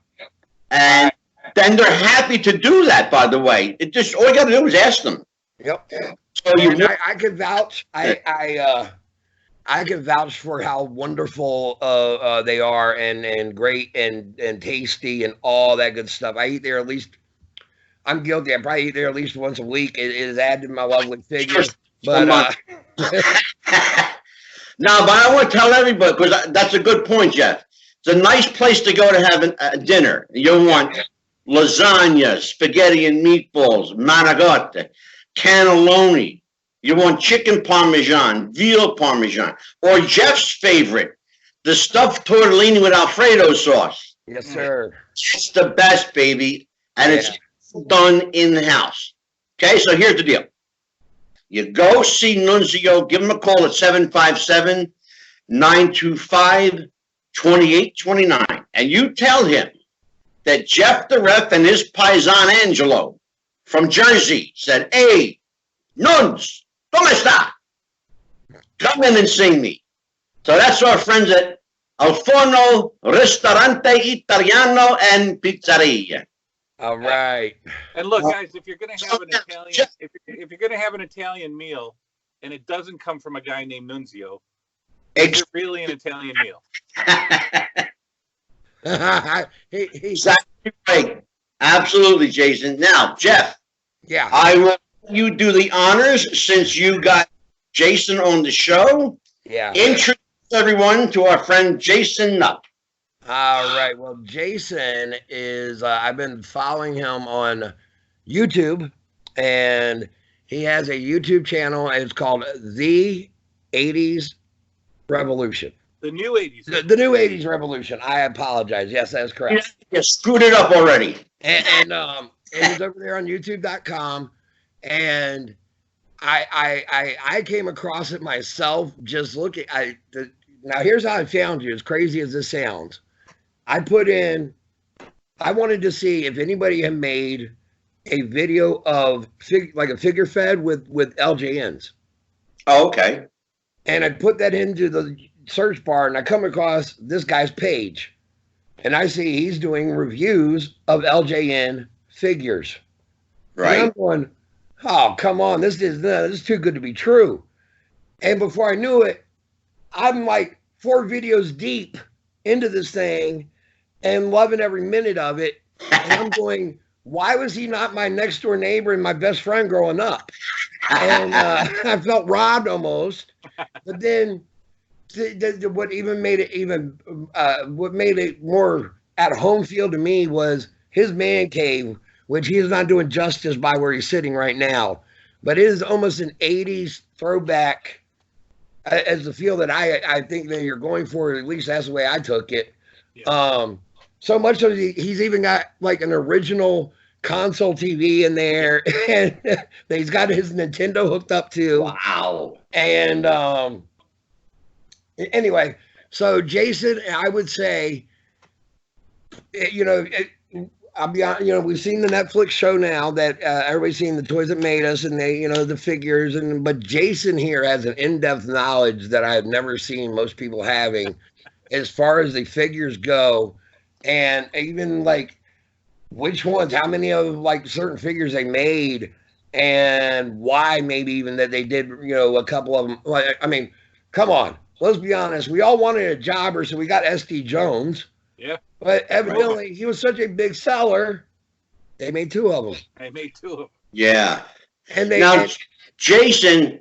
And then they're happy to do that, by the way. All you got to do is ask them. Yep. So I can vouch. I can vouch for how wonderful they are and great and tasty and all that good stuff. I eat there at least. I'm guilty. I probably eat there at least once a week. It is added to my lovely figure. But no, but I want to tell everybody, because that's a good point, Jeff. It's a nice place to go to have a dinner. You want lasagna, spaghetti and meatballs, manicotti, cannelloni. You want chicken parmesan, veal parmesan, or Jeff's favorite, the stuffed tortellini with Alfredo sauce. Yes, sir. It's the best, baby, and it's done in the house. Okay, so here's the deal. You go see Nunzio, give him a call at 757-925-2829, and you tell him that Jeff the Ref and his paisan Angelo from Jersey said, "Hey, Nuns, ¿cómo está? Come in and sing me." So that's our friends at Al Forno Ristorante Italiano and Pizzeria. All right. And look, guys, if you're gonna have an Italian, if you're gonna have an Italian meal, and it doesn't come from a guy named Nunzio, is it really an Italian meal? Exactly right. Absolutely, Jason. Now, Jeff. Yeah. I will let you do the honors since you got Jason on the show. Yeah. Introduce everyone to our friend Jason Knupp. All right. Well, Jason is, I've been following him on YouTube and he has a YouTube channel, and it's called The 80s Revolution. The new 80s. The new 80s Revolution. I apologize. Yes, that's correct. You screwed it up already. And it was over there on YouTube.com, and I came across it myself just looking. Now here's how I found you. As crazy as this sounds, I wanted to see if anybody had made a video of like a figure fed with LJNs. Oh, okay. And I put that into the search bar, and I come across this guy's page, and I see he's doing reviews of LJN figures. Right. And I'm going, oh, come on, this is too good to be true. And before I knew it, I'm like 4 videos deep into this thing and loving every minute of it. And I'm going, why was he not my next door neighbor and my best friend growing up? And I felt robbed almost. But then what made it more at home feel to me was his man cave, which he is not doing justice by where he's sitting right now. But it is almost an 80s throwback as the feel that I think that you're going for. At least that's the way I took it. Yeah. So much so he's even got like an original console TV in there, and he's got his Nintendo hooked up too. Wow. And anyway, so Jason, I would say, I'll be honest, we've seen the Netflix show now that everybody's seen, the Toys That Made Us, and they, the figures, but Jason here has an in-depth knowledge that I have never seen most people having as far as the figures go, and even like which ones, how many of like certain figures they made, and why maybe even that they did, a couple of them. Like, I mean, come on, let's be honest. We all wanted a jobber, so we got SD Jones. Yeah. But evidently, he was such a big seller, they made 2 of them. They made 2 of them. Yeah. And Jason,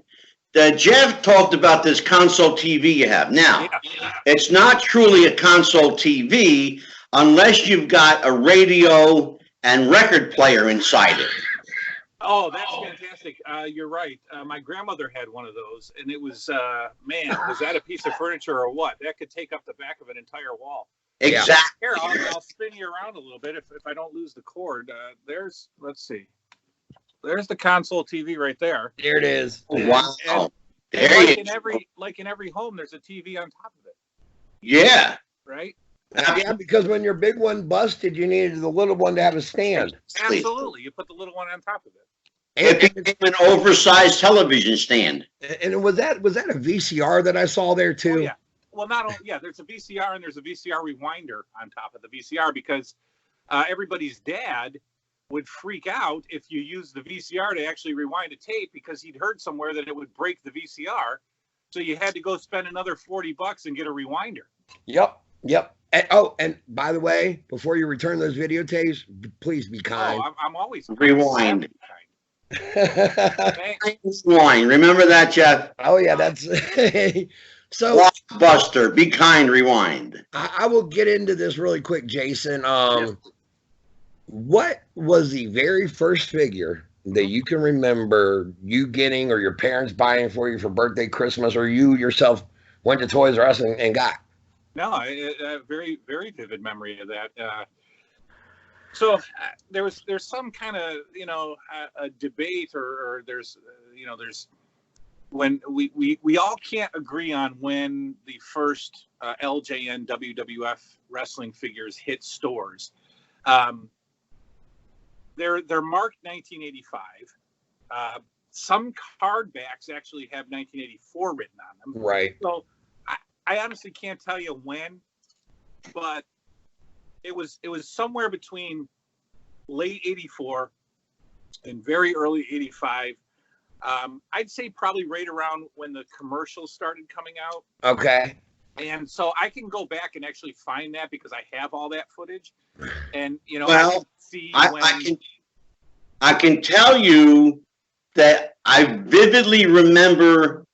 Jeff talked about this console TV you have. Now, It's not truly a console TV unless you've got a radio and record player inside it. Oh, that's fantastic. You're right. My grandmother had one of those, and it was, was that a piece of furniture or what? That could take up the back of an entire wall. Exactly. Here, I'll spin you around a little bit if I don't lose the cord. Let's see. There's the console TV right there. There it is. Wow. And like in every home, there's a TV on top of it. Yeah. Right? Yeah, because when your big one busted, you needed the little one to have a stand. Absolutely. You put the little one on top of it. It became an oversized television stand. And was that a VCR that I saw there too? Oh, yeah. Well, not only, there's a VCR and there's a VCR rewinder on top of the VCR because everybody's dad would freak out if you used the VCR to actually rewind a tape because he'd heard somewhere that it would break the VCR. So you had to go spend another $40 and get a rewinder. Yep. And by the way, before you return those videotapes, please be kind. Oh, I'm always rewind. Thanks. Rewind. Remember that, Jeff? Oh yeah, that's so. Blockbuster. Be kind. Rewind. I will get into this really quick, Jason. What was the very first figure that you can remember you getting, or your parents buying for you for birthday, Christmas, or you yourself went to Toys R Us and got? No, a very, very vivid memory of that. So there's some kind of, a debate or there's when we all can't agree on when the first LJN WWF wrestling figures hit stores. They're marked 1985. Some card backs actually have 1984 written on them. Right. So I honestly can't tell you when, but it was somewhere between late 84 and very early 85. I'd say probably right around when the commercials started coming out. Okay. And so I can go back and actually find that because I have all that footage. And, well, I can tell you that I vividly remember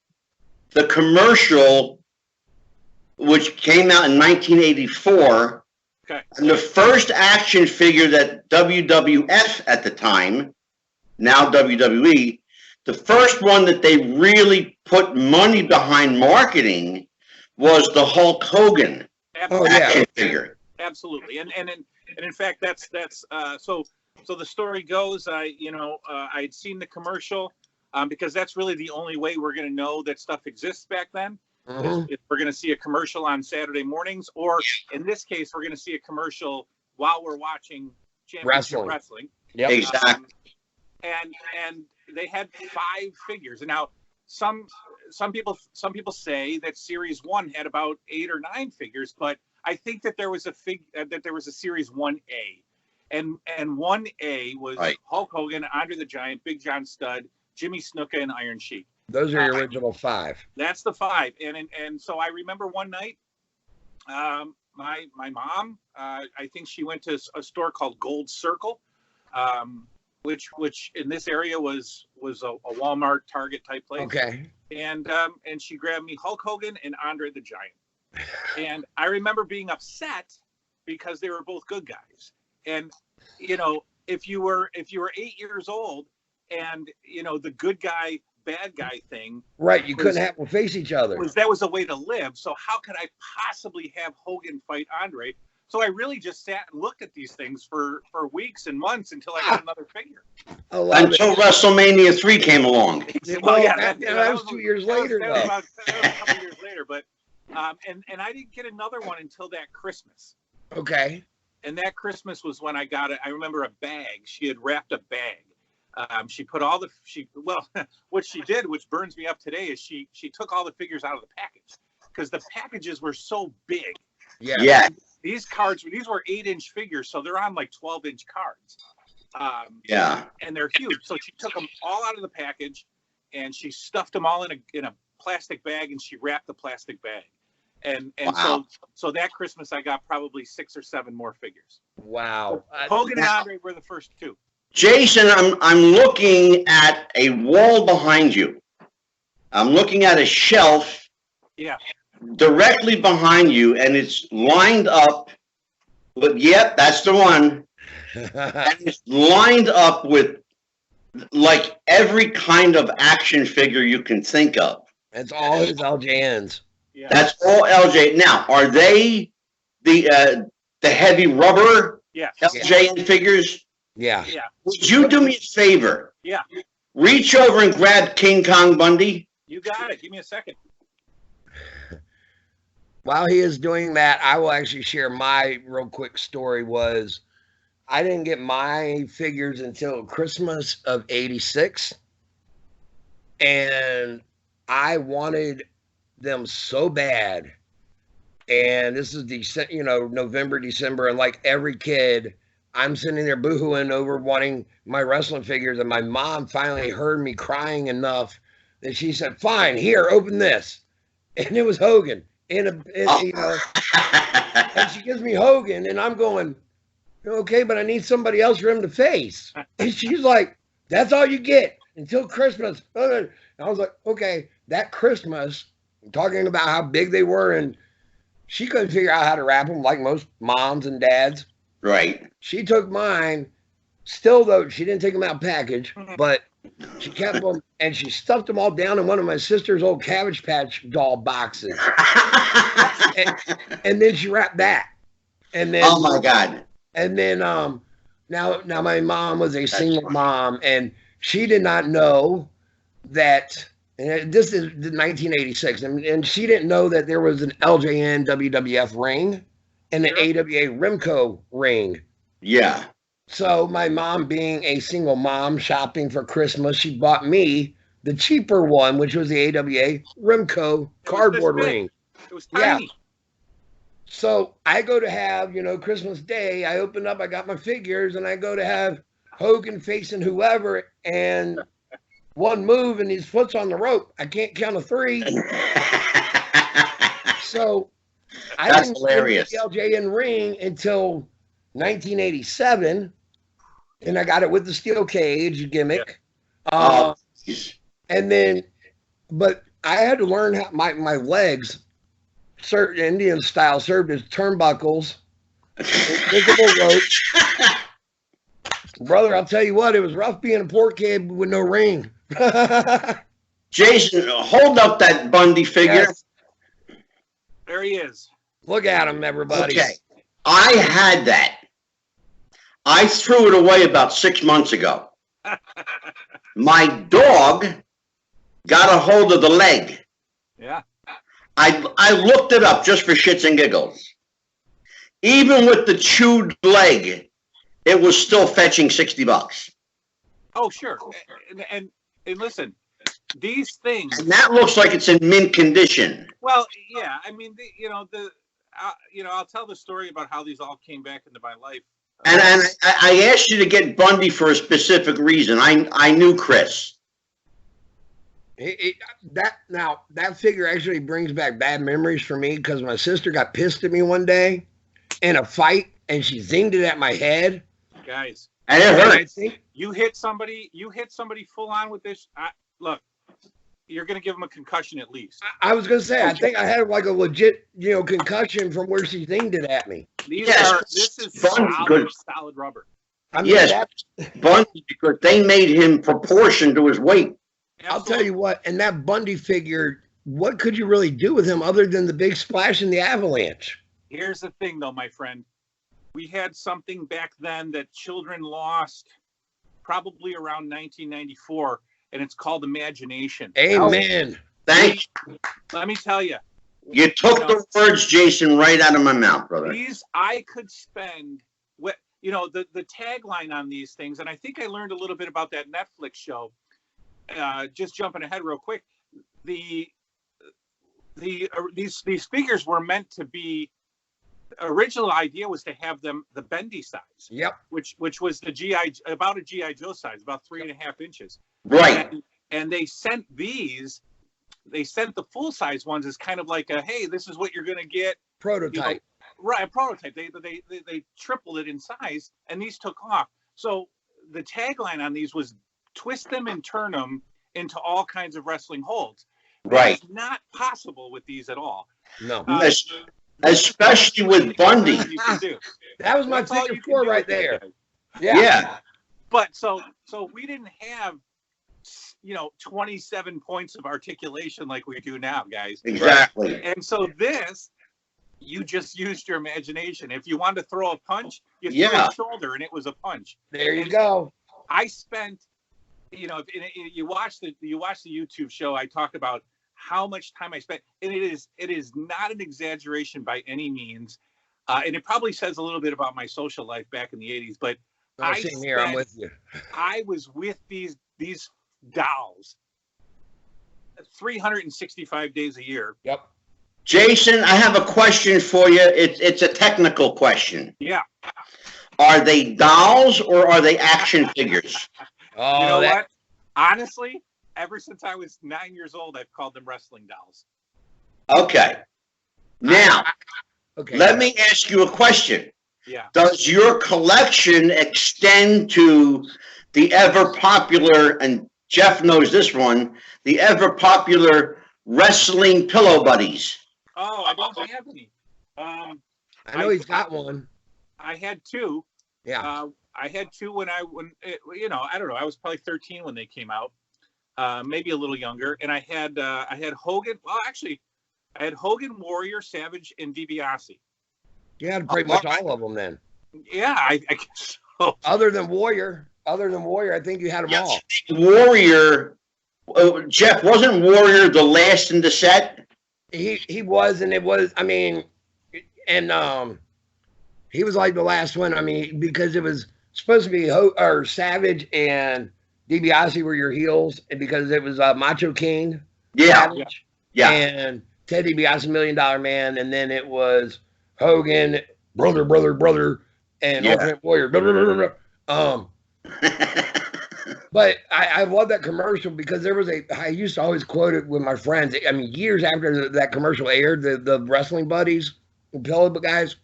the commercial, which came out in 1984. Okay. And the first action figure that WWF at the time now WWE, the first one that they really put money behind marketing was the Hulk Hogan action figure. Absolutely, and in fact, that's so the story goes. I'd seen the commercial because that's really the only way we're going to know that stuff exists back then. If we're going to see a commercial on Saturday mornings, or in this case, we're going to see a commercial while we're watching Championship Wrestling. Yep. Exactly. And they had 5 figures, and now some people say that Series 1 had about 8 or 9 figures, but I think that there was a Series 1A, and 1A was Hulk Hogan, Andre the Giant, Big John Studd, Jimmy Snuka, and Iron Sheik. Those are your original 5. That's the 5, and so I remember one night, my mom, I think she went to a store called Gold Circle, which in this area was a Walmart, Target type place. Okay. And she grabbed me Hulk Hogan and Andre the Giant. And I remember being upset because they were both good guys. And if you were 8 years old, and the good guy bad guy thing, right? You couldn't have them face each other. That was a way to live. So how could I possibly have Hogan fight Andre? So I really just sat and looked at these things for weeks and months until I got another figure. Until WrestleMania 3 came along. Well, that was 2 years later. That was a couple years later, but and I didn't get another one until that Christmas. Okay. And that Christmas was when I got it. I remember a bag. She had wrapped a bag. She put all what she did, which burns me up today, is she took all the figures out of the package because the packages were so big. Yeah. These were 8-inch figures, so they're on like 12-inch cards. And they're huge. So she took them all out of the package, and she stuffed them all in a plastic bag, and she wrapped the plastic bag. And so that Christmas I got probably 6 or 7 more figures. Wow. Hogan and Andre were the first 2. Jason, I'm looking at a wall behind you. I'm looking at a shelf. Yeah. Directly behind you, and it's lined up. But yep, that's the one. And it's lined up with like every kind of action figure you can think of. That's all his LJNs. Yeah. That's all LJ. Now, are they the heavy rubber LJN figures? Yeah. Would you do me a favor? Yeah. Reach over and grab King Kong Bundy. You got it. Give me a second. While he is doing that, I will actually share my real quick story. Was I didn't get my figures until Christmas of '86, and I wanted them so bad. And this is November, December, and like every kid, I'm sitting there boohooing over wanting my wrestling figures, and my mom finally heard me crying enough that she said, "Fine, here, open this," and it was Hogan. And she gives me Hogan, and I'm going, okay, but I need somebody else for him to face. And she's like, that's all you get until Christmas. And I was like, okay, that Christmas, talking about how big they were, and she couldn't figure out how to wrap them like most moms and dads. Right. She took mine, still though, she didn't take them out package, but she kept them, and she stuffed them all down in one of my sister's old Cabbage Patch doll boxes. and then she wrapped that. And then, oh my God. And then now my mom was a single mom, and she did not know that, and this is 1986, and she didn't know that there was an LJN WWF ring and an AWA Rimco ring. Yeah. So my mom, being a single mom shopping for Christmas, she bought me the cheaper one, which was the AWA Rimco cardboard ring. It was tiny. Yeah. So I go to have, Christmas Day, I open up, I got my figures, and I go to have Hogan facing whoever, and one move and his foot's on the rope. I can't count to 3. So I didn't hilarious. get the LJN ring until 1987, and I got it with the steel cage gimmick. Yeah. And then, but I had to learn how my legs, certain Indian style, served as turnbuckles, invisible ropes. Brother, I'll tell you what, it was rough being a poor kid with no ring. Jason, hold up that Bundy figure. Yes. There he is. Look at him, everybody. Okay. I had that. I threw it away about 6 months ago. My dog got a hold of the leg. Yeah. I looked it up just for shits and giggles. Even with the chewed leg, it was still fetching $60. Oh, sure. And listen, these things. And that looks like it's in mint condition. Well, yeah. I mean, I'll tell the story about how these all came back into my life. And I asked you to get Bundy for a specific reason. I knew Chris. That figure actually brings back bad memories for me because my sister got pissed at me one day in a fight and she zinged it at my head. Guys, and it hurt. You hit somebody full on with this. Look, you're going to give them a concussion at least. I was going to say, I think I had like a legit, concussion from where she zinged it at me. This is solid rubber. I mean, yes, Bundy, because they made him proportion to his weight. Absolutely. I'll tell you what, and that Bundy figure, what could you really do with him other than the big splash in the avalanche? Here's the thing, though, my friend. We had something back then that children lost probably around 1994, and it's called imagination. Amen. Thank you. Let me tell you. You took the words, Jason, right out of my mouth, brother. These, I could spend, the tagline on these things, and I think I learned a little bit about that Netflix show. Just jumping ahead real quick, these figures were meant to be. Original idea was to have them the bendy size. Yep. Which was about a GI Joe size, about 3.5 inches. Right. And they sent the full size ones as kind of like a, hey, this is what you're gonna get. Prototype. Right, a prototype. They tripled it in size, and these took off. So the tagline on these was twist them and turn them into all kinds of wrestling holds. Right. That's not possible with these at all. No. Especially with Bundy. That was my figure 4 right there. Yeah. But so we didn't have 27 points of articulation like we do now, guys. Exactly. Right? And so this, you just used your imagination. If you wanted to throw a punch, you threw a shoulder and it was a punch. There you go. I spent, if you watch the YouTube show, I talk about how much time I spent, and it is not an exaggeration by any means, and it probably says a little bit about my social life back in the 80s. But I'm with you. I was with these dolls 365 days a year. Yep. Jason, I have a question for you. It's a technical question. Yeah. Are they dolls or are they action figures? You know what? Honestly, ever since I was 9 years old, I've called them wrestling dolls. Okay. Now, let me ask you a question. Yeah. Does your collection extend to the ever popular, and Jeff knows this one, the ever popular wrestling pillow buddies? Oh, I don't have any. I know he's got one. I had two. Yeah. I had two when I don't know. I was probably 13 when they came out, maybe a little younger. And I had Hogan. Well, actually, I had Hogan, Warrior, Savage, and DiBiase. You had pretty much all of them then. Yeah, I guess so. Other than Warrior, I think you had them all. Warrior, Jeff, wasn't Warrior the last in the set? He was, and it was. I mean, and he was like the last one. I mean, because it was supposed to be Savage and DiBiase were your heels, and because it was Macho King, Savage, and Ted DiBiase, $1 Million Man, and then it was Hogan, brother, and Ultimate Warrior. Blah, blah, blah, blah. But I love that commercial because I used to always quote it with my friends. I mean, years after that commercial aired, the wrestling buddies, the pillow guys,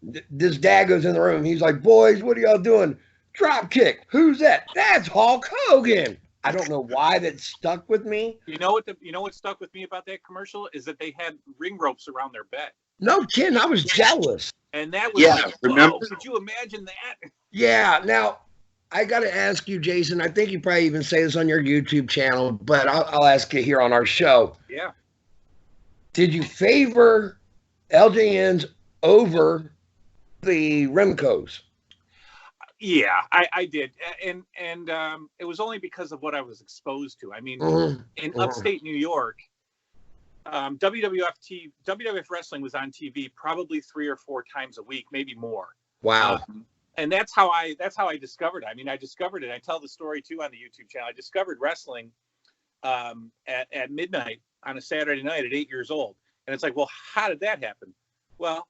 this dad goes in the room. He's like, boys, what are y'all doing? Drop kick. Who's that? That's Hulk Hogan. I don't know why that stuck with me. You know what stuck with me about that commercial is that they had ring ropes around their bed. No kidding. I was jealous. And that was remember? Could you imagine that? Yeah. Now, I got to ask you, Jason. I think you probably even say this on your YouTube channel, but I'll ask you here on our show. Yeah. Did you favor LJNs over the Remcos? Yeah, I did, and it was only because of what I was exposed to. I mean, in upstate New York, WWF wrestling was on TV probably 3 or 4 times a week, maybe more. Wow. And that's how I discovered it. I mean, I discovered it. I tell the story too on the YouTube channel. I discovered wrestling at midnight on a Saturday night at 8 years old, and it's like, well, how did that happen? Well,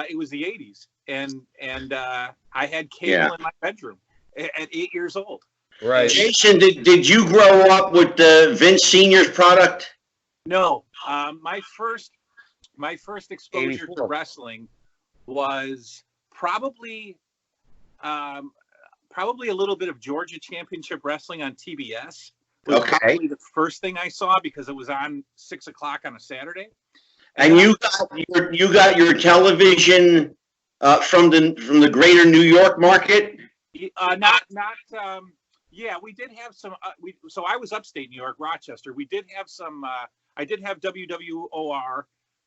it was the 80s. And I had cable in my bedroom at 8 years old. Right. Jason, did you grow up with the Vince Senior's product? No. My first exposure 84. to wrestling was probably a little bit of Georgia Championship Wrestling on TBS. Was probably the first thing I saw because it was on 6 o'clock on a Saturday. And you got your television from the greater New York market? Yeah, we did have some. So I was upstate New York, Rochester. We did have some. I did have WWOR,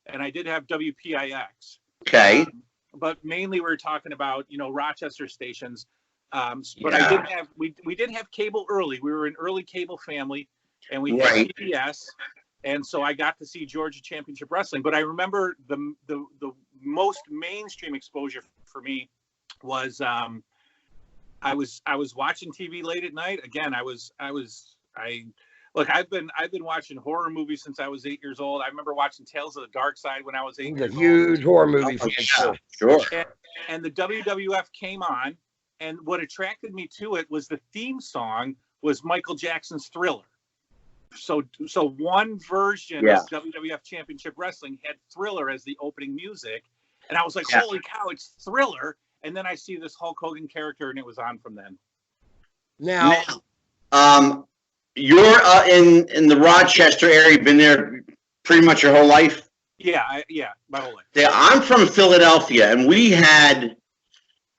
and I did have WPIX. Okay. But mainly we were talking about Rochester stations. But I did have we did have cable early. We were an early cable family, and we had CBS. And so I got to see Georgia Championship Wrestling. But I remember the most mainstream exposure for me was I was watching TV late at night. Again, I've been watching horror movies since I was 8 years old. I remember watching Tales of the Dark Side when I was 8 years old. A huge horror movie for sure. And the WWF came on, and what attracted me to it was the theme song was Michael Jackson's Thriller. So one version of WWF Championship Wrestling had Thriller as the opening music, and I was like, holy cow, it's Thriller. And then I see this Hulk Hogan character, and it was on from then. Now you're in the Rochester area. Been there pretty much your whole life? Yeah, my whole life. Yeah, I'm from Philadelphia, and we had,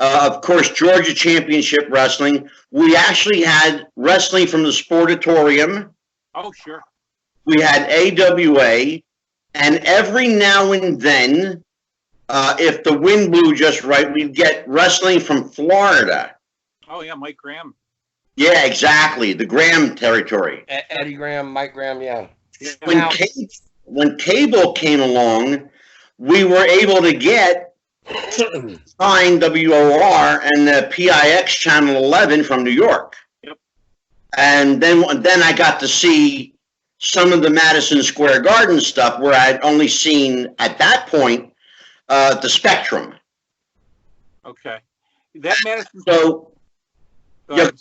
of course, Georgia Championship Wrestling. We actually had wrestling from the Sportatorium. Oh, sure. We had AWA, and every now and then, if the wind blew just right, we'd get wrestling from Florida. Oh, yeah, Mike Graham. Yeah, exactly. The Graham territory. Eddie Graham, Mike Graham, yeah. When cable came along, we were able to get signed WOR and the PIX Channel 11 from New York. Yep. And then I got to see some of the Madison Square Garden stuff where I'd only seen, at that point, the Spectrum. Okay. That Madison... So... That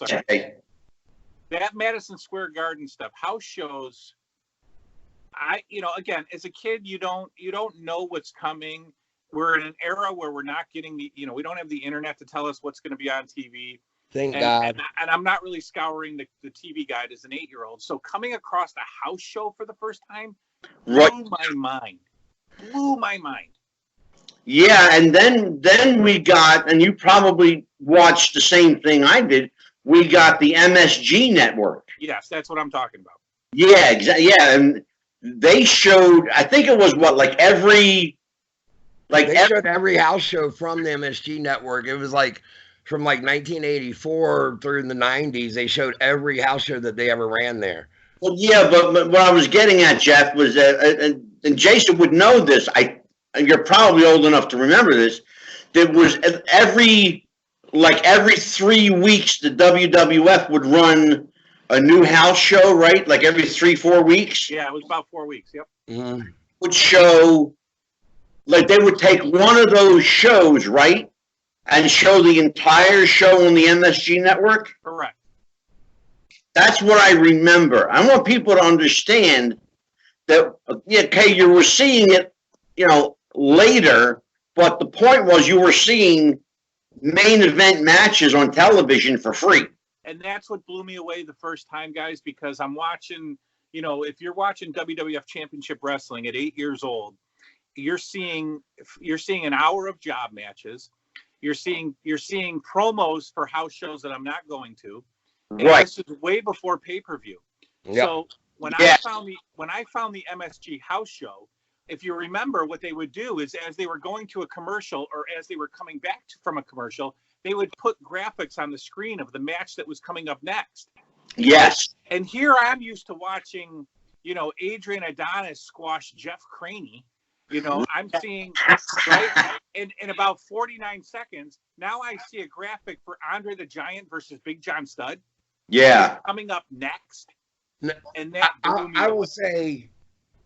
Madison Square Garden stuff, house shows, again, as a kid, you don't know what's coming. We're in an era where we're not getting we don't have the internet to tell us what's going to be on TV. Thank God. And I'm not really scouring the TV guide as an 8-year-old. So coming across a house show for the first time blew my mind. Yeah, and then we got, and you probably watched the same thing I did, we got the MSG network. Yes, that's what I'm talking about. Yeah, exactly. Yeah, and they showed, I think it was every house show from the MSG network. It was like from 1984 through the 90s. They showed every house show that they ever ran there. Well, yeah, but what I was getting at, Jeff, was and Jason would know this. You're probably old enough to remember this. There was every 3 weeks, the WWF would run a new house show, right? Like every 3-4 weeks. Yeah, it was about 4 weeks. Yep. Mm-hmm. Would show, they would take one of those shows, right, and show the entire show on the MSG network. Correct. That's what I remember. I want people to understand that. You were seeing it, later, but the point was you were seeing main event matches on television for free. And that's what blew me away the first time, guys, because I'm watching, if you're watching WWF Championship Wrestling at 8 years old, you're seeing an hour of job matches. You're seeing promos for house shows that I'm not going to. And Right. this is way before pay-per-view. Yep. So when I found the MSG house show, if you remember, what they would do is, as they were going to a commercial or as they were coming back from a commercial, they would put graphics on the screen of the match that was coming up next. Yes. And here I'm used to watching, Adrian Adonis squash Jeff Craney. I'm seeing, right? In about 49 seconds, now I see a graphic for Andre the Giant versus Big John Studd. Yeah. Coming up next. No, And that I will say,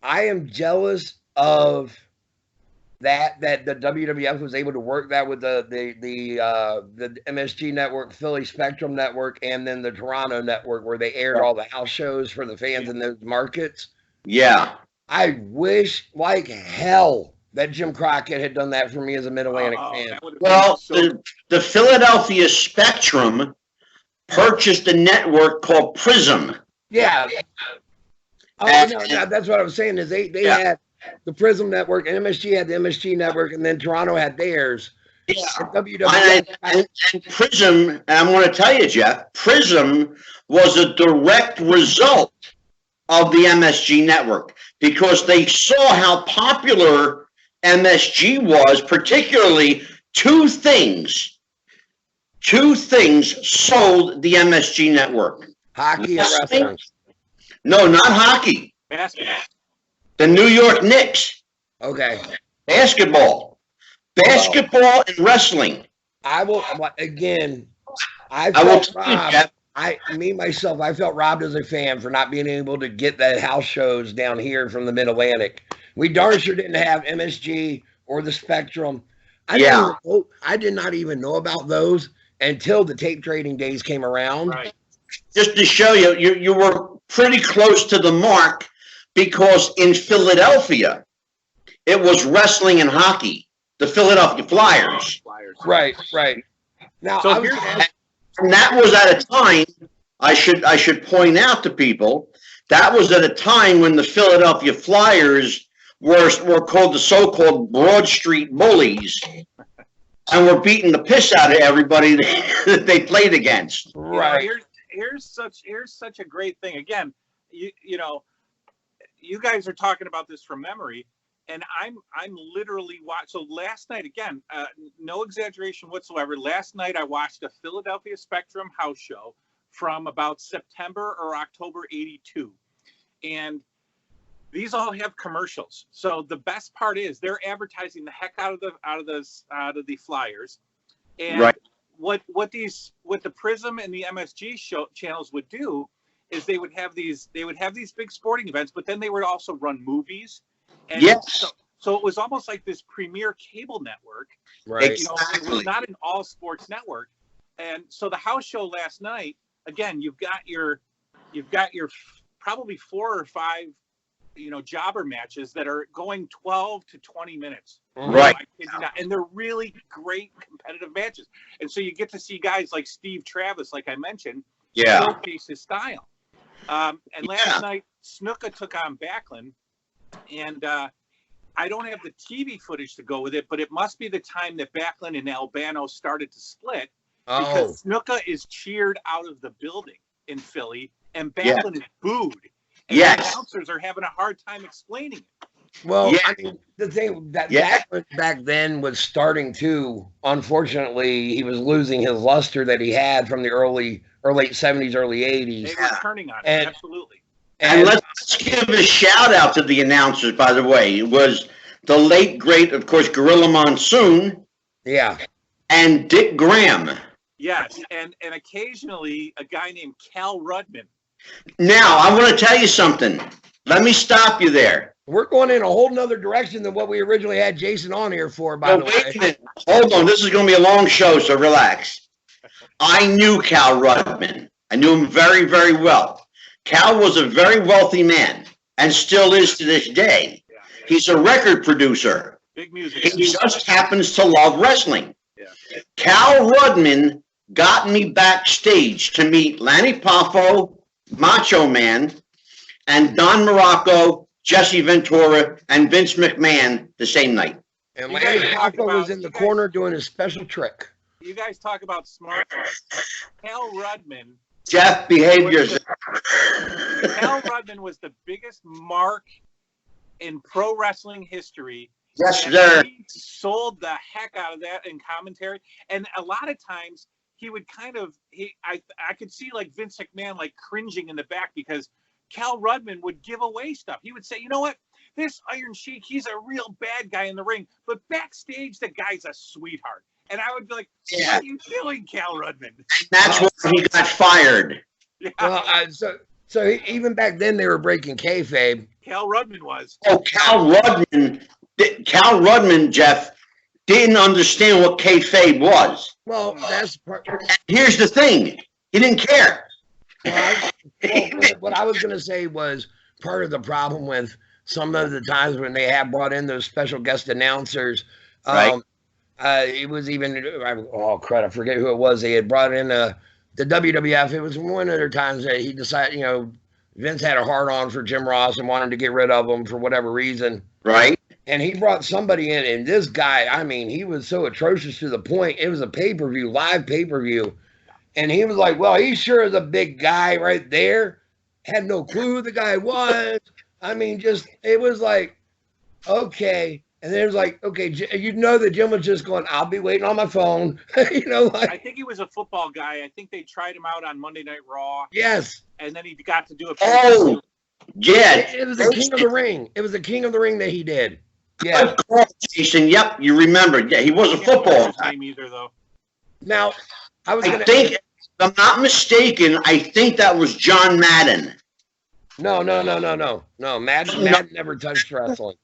I am jealous of that the WWF was able to work that with the MSG network, Philly Spectrum network, and then the Toronto network, where they aired all the house shows for the fans in those markets. Yeah. I wish like hell that Jim Crockett had done that for me as a Mid-Atlantic fan. Well, the Philadelphia Spectrum purchased a network called Prism. Yeah. Oh, no, that's what I was saying is they had the Prism network, and MSG had the MSG network, and then Toronto had theirs. Yeah. WWF And Prism, and I'm going to tell you, Jeff, Prism was a direct result of the MSG network because they saw how popular MSG was, particularly two things sold the MSG network. Hockey and wrestling. No, not hockey. Basketball. The New York Knicks. Okay. Basketball and wrestling. I will, again, I will felt tell you, robbed. Jeff. I felt robbed as a fan for not being able to get the house shows down here from the Mid-Atlantic. We darn sure didn't have MSG or the Spectrum. I did not even know about those until the tape trading days came around. Right. Just to show you, you were pretty close to the mark because in Philadelphia, it was wrestling and hockey. The Philadelphia Flyers. Right. Now, So And that was at a time, I should point out to people, that was at a time when the Philadelphia Flyers were called the so-called Broad Street Bullies and were beating the piss out of everybody that they played against. right. Here's such a great thing. Again, you guys are talking about this from memory, and I'm literally watching. So last night, again, no exaggeration whatsoever. Last night I watched a Philadelphia Spectrum house show from about September or October '82, and these all have commercials. So the best part is they're advertising the heck out of the Flyers, and Right. what the Prism and the MSG show channels would do is they would have these big sporting events, but then they would also run movies. And Yes. so it was almost like this premier cable network. Right. It was not an all sports network. And so the house show last night, again, you've got your probably 4 or 5, jobber matches that are going 12 to 20 minutes. Right. I kid you not. And they're really great competitive matches. And so you get to see guys like Steve Travis, like I mentioned, showcase his style. And last night, Snuka took on Backlund. And I don't have the TV footage to go with it, but it must be the time that Backlund and Albano started to split because Snuka is cheered out of the building in Philly and Backlund is booed. And the announcers are having a hard time explaining it. Well, I mean, the thing that Backlund back then was starting to, unfortunately, he was losing his luster that he had from the late 70s, early 80s. They were turning on it, absolutely. And let's give a shout out to the announcers, by the way. It was the late, great, of course, Gorilla Monsoon. Yeah. And Dick Graham. Yes, and occasionally a guy named Cal Rudman. Now, I want to tell you something. Let me stop you there. We're going in a whole nother direction than what we originally had Jason on here for, by the way. Wait a minute. Hold on. This is going to be a long show, so relax. I knew Cal Rudman. I knew him very, very well. Cal was a very wealthy man and still is to this day. He's a record producer. Big music. He just happens to love wrestling. Yeah. Cal Rudman got me backstage to meet Lanny Poffo, Macho Man, and Don Morocco, Jesse Ventura, and Vince McMahon the same night. And You Lanny guys talk Poffo was about- in the you guys- corner doing his special trick. You guys talk about smart. Cal Rudman. Jeff, behave yourself. Cal Rudman was the biggest mark in pro wrestling history. Yes, And sir. he sold the heck out of that in commentary. And a lot of times he would kind of I could see like Vince McMahon like cringing in the back because Cal Rudman would give away stuff. He would say, you know what? This Iron Sheik, he's a real bad guy in the ring, but backstage the guy's a sweetheart. And I would be like, Yeah. what are you doing, Cal Rudman? That's why he got fired. Yeah, Well, so even back then they were breaking kayfabe. Cal Rudman was. Oh, Cal Rudman, Jeff, didn't understand what kayfabe was. Well, that's part. Here's the thing. He didn't care. What I was going to say was part of the problem with some of the times when they have brought in those special guest announcers. Right. It was even, oh crap, I forget who it was. They had brought in the WWF. It was one of their times that he decided, Vince had a hard on for Jim Ross and wanted to get rid of him for whatever reason. Right. And he brought somebody in, and this guy, I mean, he was so atrocious to the point. It was a pay-per-view, live pay-per-view. And he was like, well, he sure is a big guy right there. Had no clue who the guy was. I mean, it was like, okay. And then it was like, okay, that Jim was just going, I'll be waiting on my phone. I think he was a football guy. I think they tried him out on Monday Night Raw. Yes. And then he got to do it. Oh, yeah. It was the King of the Ring. It was the King of the Ring that he did. Yeah. Good call, Jason. Yep, you remember. Yeah, he was a football guy. Name either though. Now, I think, if I'm not mistaken, I think that was John Madden. No. Madden never touched wrestling.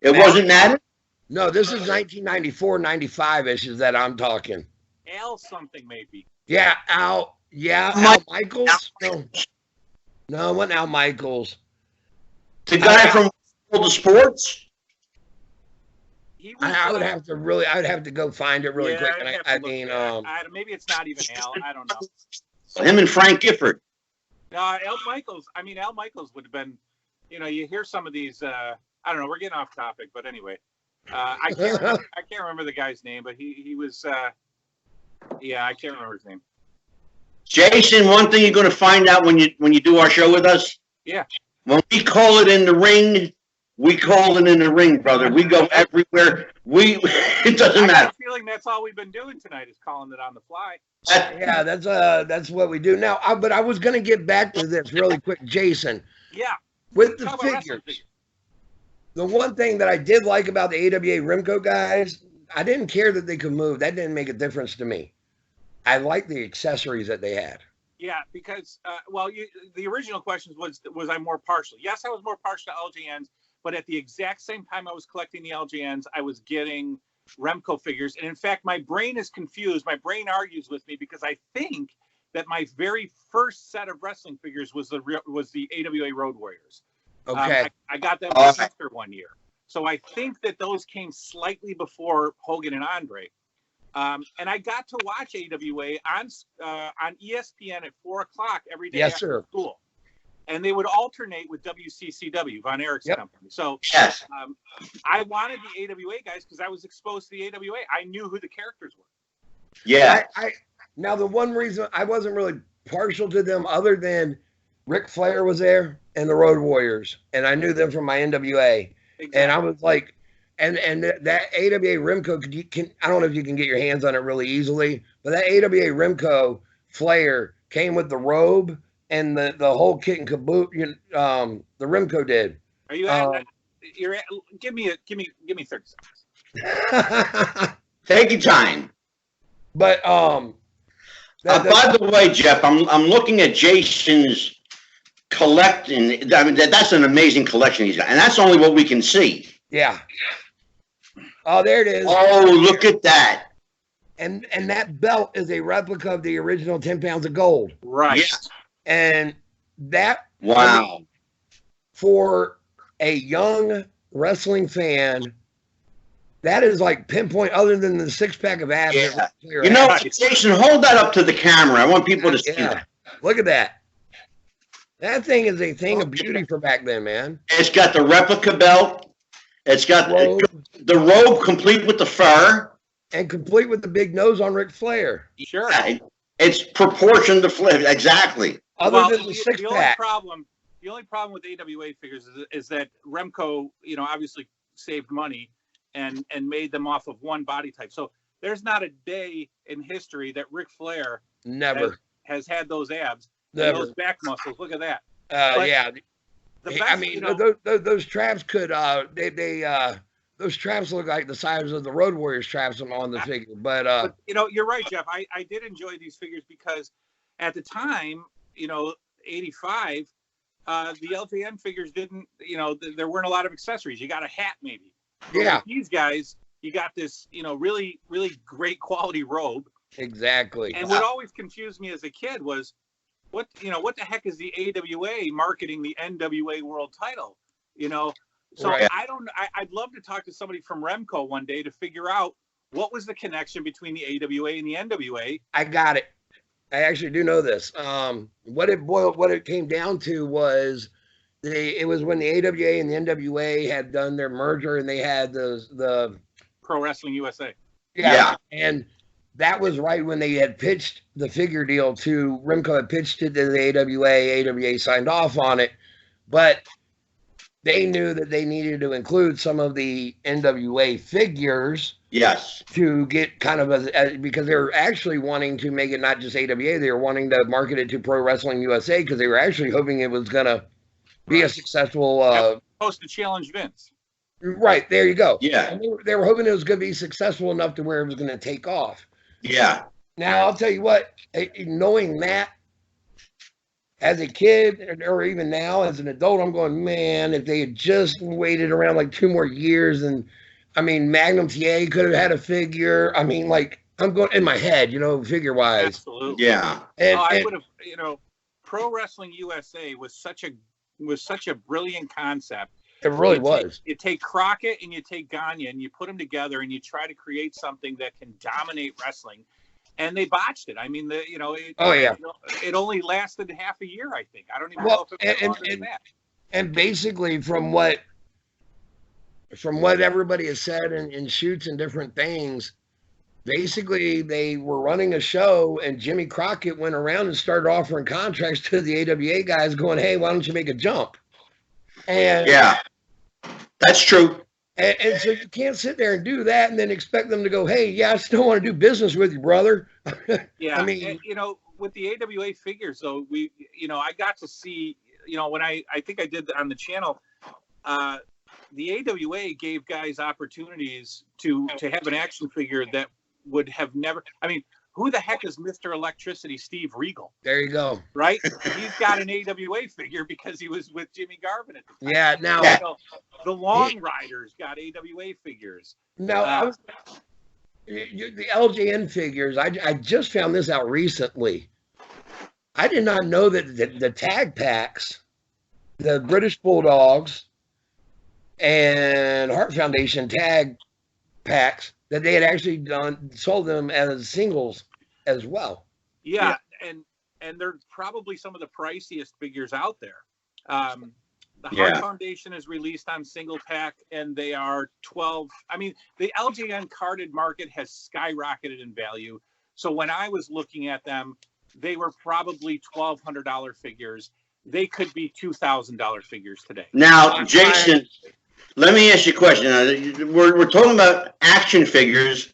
It wasn't Madden? No, this is 1994, 95-ish is that I'm talking. Al something maybe. Yeah, Al Michaels? No, it wasn't Al Michaels. The guy from World of Sports? I would have to go find it really quick. Maybe it's not even Al. I don't know. Him and Frank Gifford. No, Al Michaels would have been, you hear some of these, I don't know, we're getting off topic, but anyway, I can't remember the guy's name, but he was, I can't remember his name. Jason, one thing you're going to find out when you do our show with us. Yeah. When we call it in the ring, we call it in the ring, brother. We go everywhere. It doesn't matter. I have a feeling that's all we've been doing tonight is calling it on the fly. Yeah, that's what we do now. But I was going to get back to this really quick, Jason. Yeah. With the figures. The one thing that I did like about the AWA Rimco guys, I didn't care that they could move. That didn't make a difference to me. I liked the accessories that they had. Yeah, because, the original question was I more partial? Yes, I was more partial to LJNs, but at the exact same time I was collecting the LJNs, I was getting Remco figures. And in fact, my brain is confused. My brain argues with me because I think that my very first set of wrestling figures was the AWA Road Warriors. Okay. I got them after 1 year. So I think that those came slightly before Hogan and Andre. And I got to watch AWA on ESPN at 4:00 every day after school. And they would alternate with WCCW, Von Erich's company. So yes. I wanted the AWA guys because I was exposed to the AWA. I knew who the characters were. Yeah. Now, the one reason I wasn't really partial to them other than Ric Flair was there and the Road Warriors. And I knew them from my NWA. Exactly. And I was like, and that AWA Rimco, I don't know if you can get your hands on it really easily, but that AWA Rimco Flair came with the robe and the whole kit and caboodle. The Rimco did. Are you? Give me 30 seconds. Take your time. But by the way, Jeff, I'm looking at Jason's collecting. I mean, that's an amazing collection he's got, and that's only what we can see. Yeah. Oh, there it is. Oh, look at that. And that belt is a replica of the original 10 pounds of gold. Right. Yeah. And that, wow, for a young wrestling fan, that is like pinpoint, other than the 6-pack of abs. Yeah. Jason, hold that up to the camera. I want people to see that. Look at that. That thing is a thing of beauty for back then, man. It's got the replica belt. It's got Robe. the robe complete with the fur. And complete with the big nose on Ric Flair. Sure. It's proportioned to Flair. Exactly. Other than the six pack. The only problem with AWA figures is that Remco, obviously saved money and made them off of one body type. So there's not a day in history that Ric Flair Never has had those abs Never. and those back muscles. Look at that. Yeah. The best, I mean, those traps could those traps look like the size of the Road Warriors traps on the figure. But you're right, Jeff. I did enjoy these figures because at the time, 85, the LJN figures didn't, there weren't a lot of accessories. You got a hat maybe. Yeah. With these guys, you got this, really, really great quality robe. Exactly. And what always confused me as a kid was what the heck is the AWA marketing the NWA world title? So Right. I'd love to talk to somebody from Remco one day to figure out what was the connection between the AWA and the NWA. I got it. I actually do know this. What it came down to was it was when the AWA and the NWA had done their merger and they had the Pro Wrestling USA. Yeah. And that was right when they had pitched the figure deal to Remco had pitched it to the AWA signed off on it, but they knew that they needed to include some of the NWA figures. Yes. To get kind of because they were actually wanting to make it not just AWA, they were wanting to market it to Pro Wrestling USA because they were actually hoping it was going to be a successful. Supposed to challenge Vince. Right, there you go. Yeah. And they were hoping it was going to be successful enough to where it was going to take off. Yeah. Now, I'll tell you what, knowing that as a kid or even now as an adult, I'm going, man, if they had just waited around like 2 more years and Magnum TA could have had a figure. I'm going in my head, figure wise. Absolutely. Yeah. I would have, Pro Wrestling USA was such a brilliant concept. It really was. You take Crockett and you take Gagne and you put them together and you try to create something that can dominate wrestling. And they botched it. It only lasted half a year, I think. I don't even know if it was longer than that. And basically from what everybody has said in shoots and different things, basically they were running a show and Jimmy Crockett went around and started offering contracts to the AWA guys going, hey, why don't you make a jump? And yeah, that's true. And so you can't sit there and do that and then expect them to go, hey, yeah, I still want to do business with you, brother. Yeah. With the AWA figures, though, I got to see, when I think I did on the channel, the AWA gave guys opportunities to have an action figure that would have never. Who the heck is Mr. Electricity Steve Regal? There you go. Right? He's got an AWA figure because he was with Jimmy Garvin at the time. Yeah. Now the Long Riders got AWA figures. Now the LJN figures. I just found this out recently. I did not know that the tag packs, the British Bulldogs and Heart Foundation tag packs, that they had actually sold them as singles as well. Yeah. And they're probably some of the priciest figures out there. The Heart Foundation is released on single pack and they are 12. The LJN carded market has skyrocketed in value. So when I was looking at them, they were probably $1,200 figures. They could be $2,000 figures today. Now, Jason, let me ask you a question. We're talking about action figures,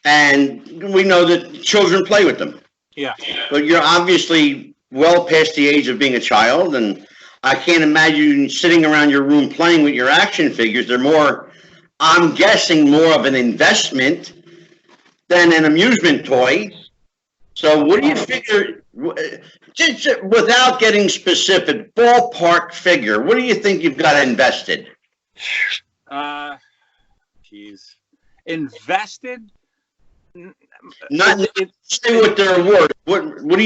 and we know that children play with them. Yeah. But you're obviously well past the age of being a child, and I can't imagine sitting around your room playing with your action figures. They're more, I'm guessing, more of an investment than an amusement toy. So what do you figure, just without getting specific, ballpark figure, what do you think you've got invested? Invested? Not say what they're worth. What do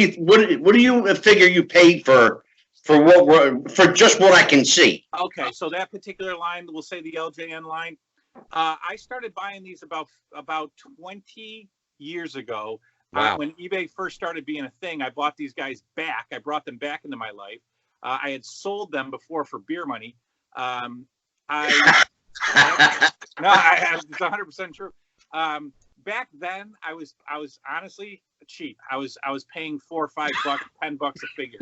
you figure you paid for just what I can see? Okay, so that particular line, we'll say the LJN line. I started buying these about 20 years ago. Wow. When eBay first started being a thing, I bought these guys back. I brought them back into my life. I had sold them before for beer money. I No, it's 100% true. Back then, I was honestly cheap. I was paying $4 or $5, $10 a figure.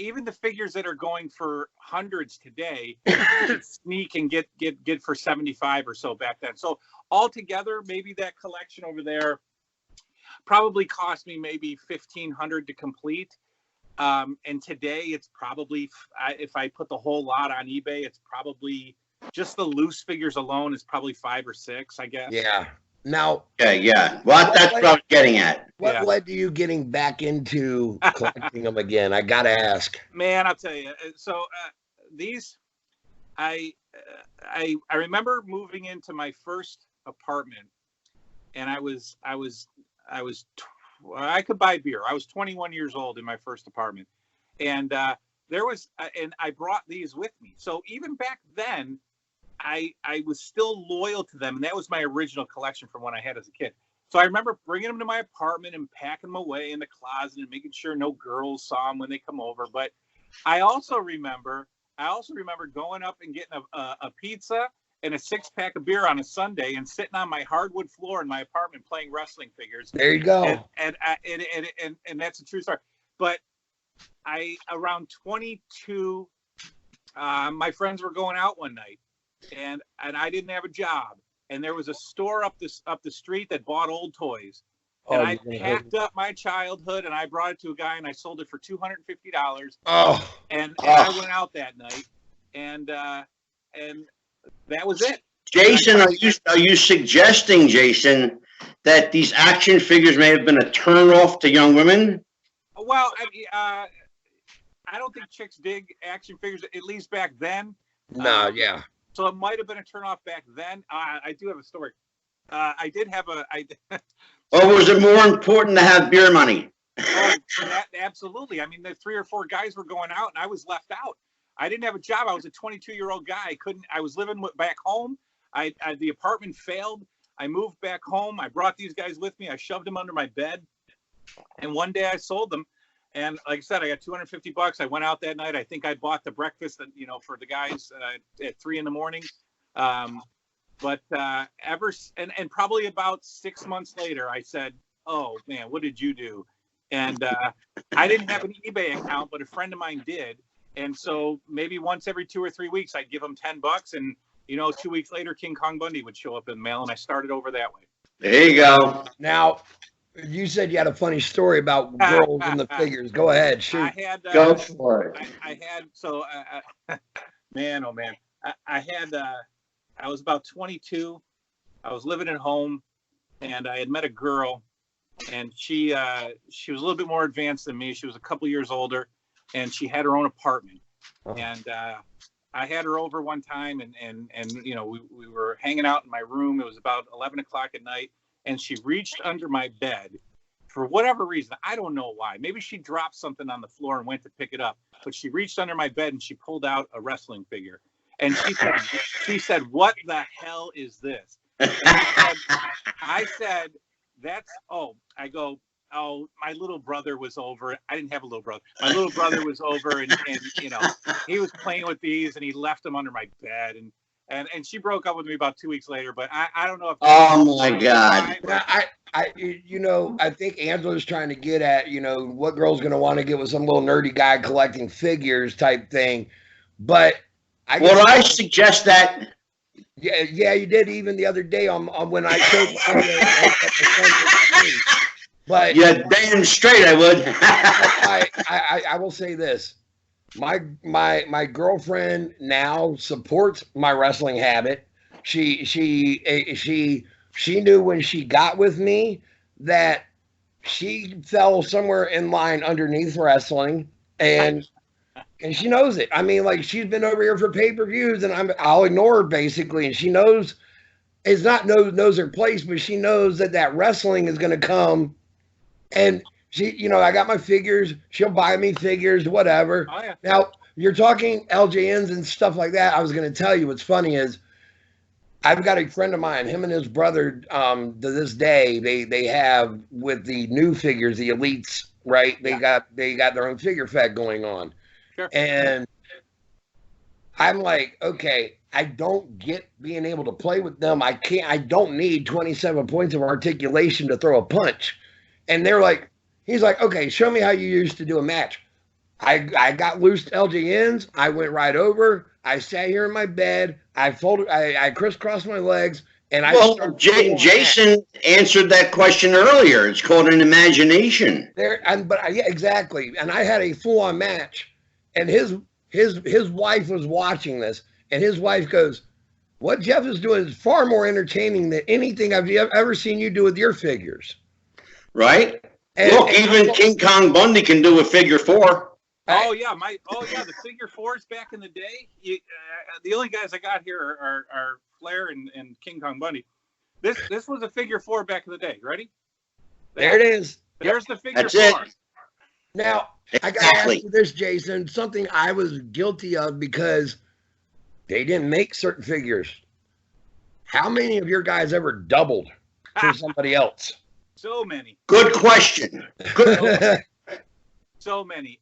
Even the figures that are going for hundreds today, you could sneak and get for 75 or so back then. So altogether, maybe that collection over there probably cost me maybe $1,500 to complete. And today it's probably, if I put the whole lot on eBay, it's probably just the loose figures alone is probably 5 or 6, I guess. Yeah. Now. Okay, yeah. Well, that's what I'm getting at. What led to you getting back into collecting them again? I gotta ask. Man, I'll tell you. So these, I remember moving into my first apartment, and I could buy beer. I was 21 years old in my first apartment, and and I brought these with me. So even back then, I was still loyal to them, and that was my original collection from when I had as a kid. So I remember bringing them to my apartment and packing them away in the closet and making sure no girls saw them when they come over. But I also remember going up and getting a pizza and a 6-pack of beer on a Sunday and sitting on my hardwood floor in my apartment playing wrestling figures. There you go. And that's a true story. But around 22, my friends were going out one night, and I didn't have a job, and there was a store up the street that bought old toys. And I packed up my childhood and I brought it to a guy and I sold it for $250. And I went out that night, and that was it. Jason, are you suggesting, Jason, that these action figures may have been a turn-off to young women? Well, I don't think chicks dig action figures, at least back then. No, yeah. So it might have been a turn-off back then. I do have a story. I did have a... Or was it more important to have beer money? Absolutely. I mean, the 3 or 4 guys were going out, and I was left out. I didn't have a job. I was a 22-year-old guy. I was living back home. The apartment failed. I moved back home. I brought these guys with me. I shoved them under my bed. And one day I sold them. And like I said, I got $250. I went out that night. I think I bought the breakfast, for the guys at 3 a.m. But probably about 6 months later, I said, "Oh man, what did you do?" And I didn't have an eBay account, but a friend of mine did. And so maybe once every 2 or 3 weeks, I'd give him $10, and 2 weeks later, King Kong Bundy would show up in the mail, and I started over that way. There you go. Now, you said you had a funny story about girls and the figures. Go ahead, shoot. Go for it. Man, oh man, I was about 22. I was living at home, and I had met a girl, and she was a little bit more advanced than me. She was a couple years older, and she had her own apartment. And I had her over one time, and we were hanging out in my room. It was about 11 o'clock at night, and she reached under my bed for whatever reason. I don't know why. Maybe she dropped something on the floor and went to pick it up, but she reached under my bed and she pulled out a wrestling figure. And she said, "What the hell is this?" I said, my little brother was over. I didn't have a little brother. My little brother was over, and he was playing with these, and he left them under my bed, and she broke up with me about 2 weeks later. But I don't know if. Oh my God! I think Angela's trying to get at what girl's gonna want to get with some little nerdy guy collecting figures type thing, but. I suggest that. Yeah, you did even the other day on when I showed you. But yeah, damn straight I would. I will say this: my girlfriend now supports my wrestling habit. She knew when she got with me that she fell somewhere in line underneath wrestling, and she knows it. I mean, like, she's been over here for pay-per-views, and I'll ignore her basically, and she knows knows her place, but she knows that wrestling is going to come, and she, I got my figures. She'll buy me figures, whatever. Oh, yeah. Now you're talking LJNs and stuff like that. I was going to tell you what's funny is I've got a friend of mine, him and his brother, to this day, they have with the new figures, the elites, right? They got their own figure fest going on. Sure. And I'm like, okay, I don't get being able to play with them. I don't need 27 points of articulation to throw a punch. And they're like, he's like, okay, show me how you used to do a match. I got loose LJNs. I went right over. I sat here in my bed. I crisscrossed my legs, and Jason answered that question earlier. It's called an imagination. Yeah, exactly. And I had a full-on match, and his wife was watching this, and his wife goes, "What Jeff is doing is far more entertaining than anything I've ever seen you do with your figures." Right? Look, even King Kong Bundy can do a figure four. Oh yeah, the figure fours back in the day. The only guys I got here are Flair and King Kong Bundy. This was a figure four back in the day. Ready? There it is. There's the figure That's four. It. Now I got to ask you this, Jason. Something I was guilty of because they didn't make certain figures. How many of your guys ever doubled for somebody else? So many. Good question. Good. So many.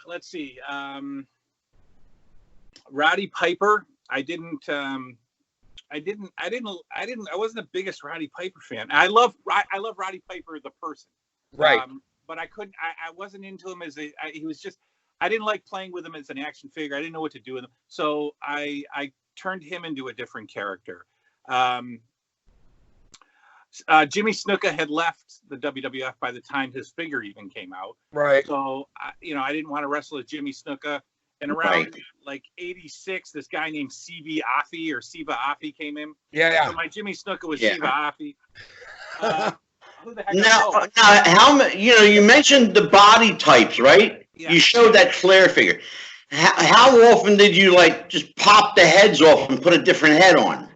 Let's see. Roddy Piper. I wasn't the biggest Roddy Piper fan. I love Roddy Piper the person. Right. But I couldn't. I wasn't into him as he was just. I didn't like playing with him as an action figure. I didn't know what to do with him. So I turned him into a different character. Jimmy Snuka had left the WWF by the time his figure even came out. Right. So, I didn't want to wrestle with Jimmy Snuka. And around like 86, this guy named Siva Afi came in. Yeah. So my Jimmy Snuka was Siva Afi. Who the heck? Now, how many? You mentioned the body types, right? Yeah. You showed that Flair figure. How often did you just pop the heads off and put a different head on?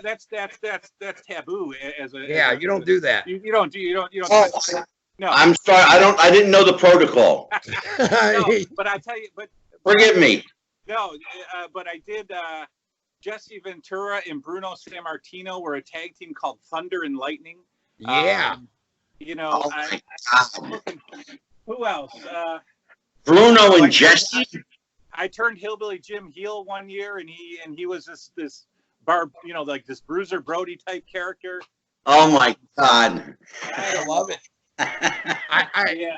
That's taboo. You don't do that. You don't. No, I'm sorry. I didn't know the protocol. No, but I tell you. But forgive me. No, but I did. Jesse Ventura and Bruno Sammartino were a tag team called Thunder and Lightning. Yeah. Who else? Bruno and Jesse. I turned Hillbilly Jim heel one year, and he was this this Bruiser Brody type character. Oh my God! I love it. Yeah,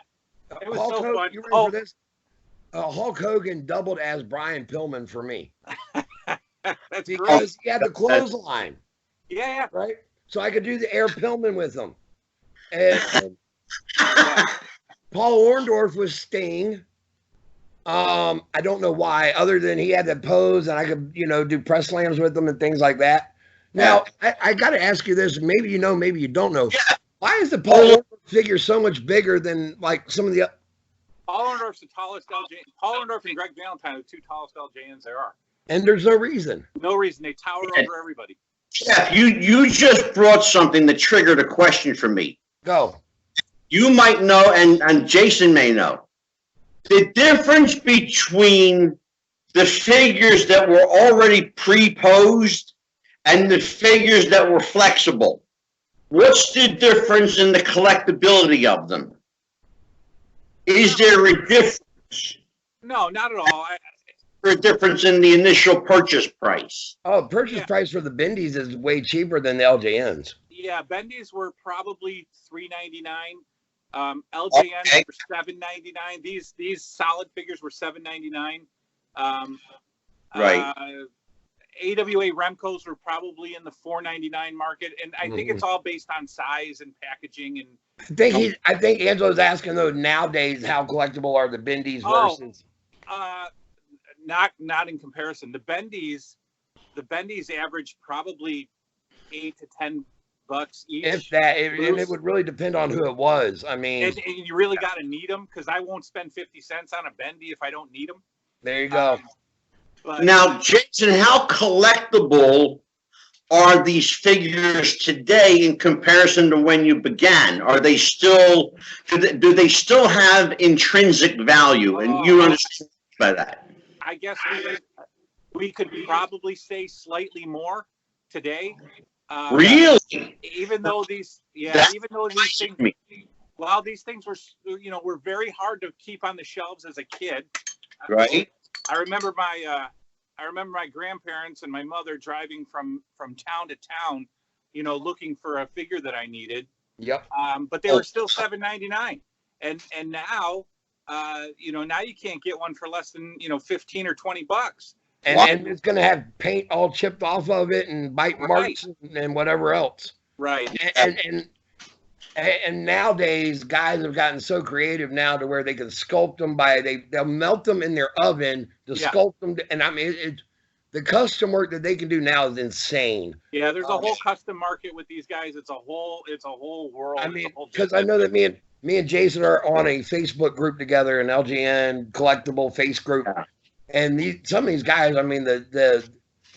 it was so fun. You ready for this? Hulk Hogan doubled as Brian Pillman for me. That's because great. he had the clothesline. Yeah. Right. So I could do the air Pillman with him. And Paul Orndorff was Sting. I don't know why, other than he had that pose and I could, do press slams with him and things like that. Now, I got to ask you this. Maybe you know, maybe you don't know. Yeah. Why is the Paul Orndorff figure so much bigger than some of the? Paul Orndorff's the tallest LJ. Paul Orndorff and Greg Valentine are the two tallest LJNs there are. And there's no reason. No reason. They tower over everybody. Yeah, you just brought something that triggered a question for me. Go. You might know, and Jason may know. The difference between the figures that were already pre-posed and the figures that were flexible. What's the difference in the collectability of them? Is there a difference? No, not at all. A difference in the initial purchase price? Oh, purchase price for the Bendies is way cheaper than the LJNs. Yeah, Bendies were probably $3.99. LJNs were $7.99. These solid figures were $7.99. Right. AWA Remcos were probably in the $4.99 market, and I think it's all based on size and packaging. And I think Angelo's asking though nowadays how collectible are the Bendies versus. Not in comparison. The Bendies average probably $8 to $10 each. If that, and it would really depend on who it was. I mean, and you really got to need them because I won't spend 50 cents on a Bendy if I don't need them. There you go. Now, Jason, how collectible are these figures today in comparison to when you began? Are they still? Do they still have intrinsic value? And you understand by that? I guess we could probably say slightly more today. Really? Even though these things, these things were, were very hard to keep on the shelves as a kid. Right. I remember my grandparents and my mother driving from town to town, looking for a figure that I needed. Yep. But they were still $7.99, and now, now you can't get one for less than 15 or $20. And it's going to have paint all chipped off of it and bite marks and whatever else. Right. And nowadays, guys have gotten so creative now to where they can sculpt them they'll melt them in their oven to sculpt them. And I mean, the custom work that they can do now is insane. Yeah, there's a whole custom market with these guys. It's a whole world. I mean, because I know that me and Jason are on a Facebook group together, an LGN collectible face group. And some of these guys, I mean, the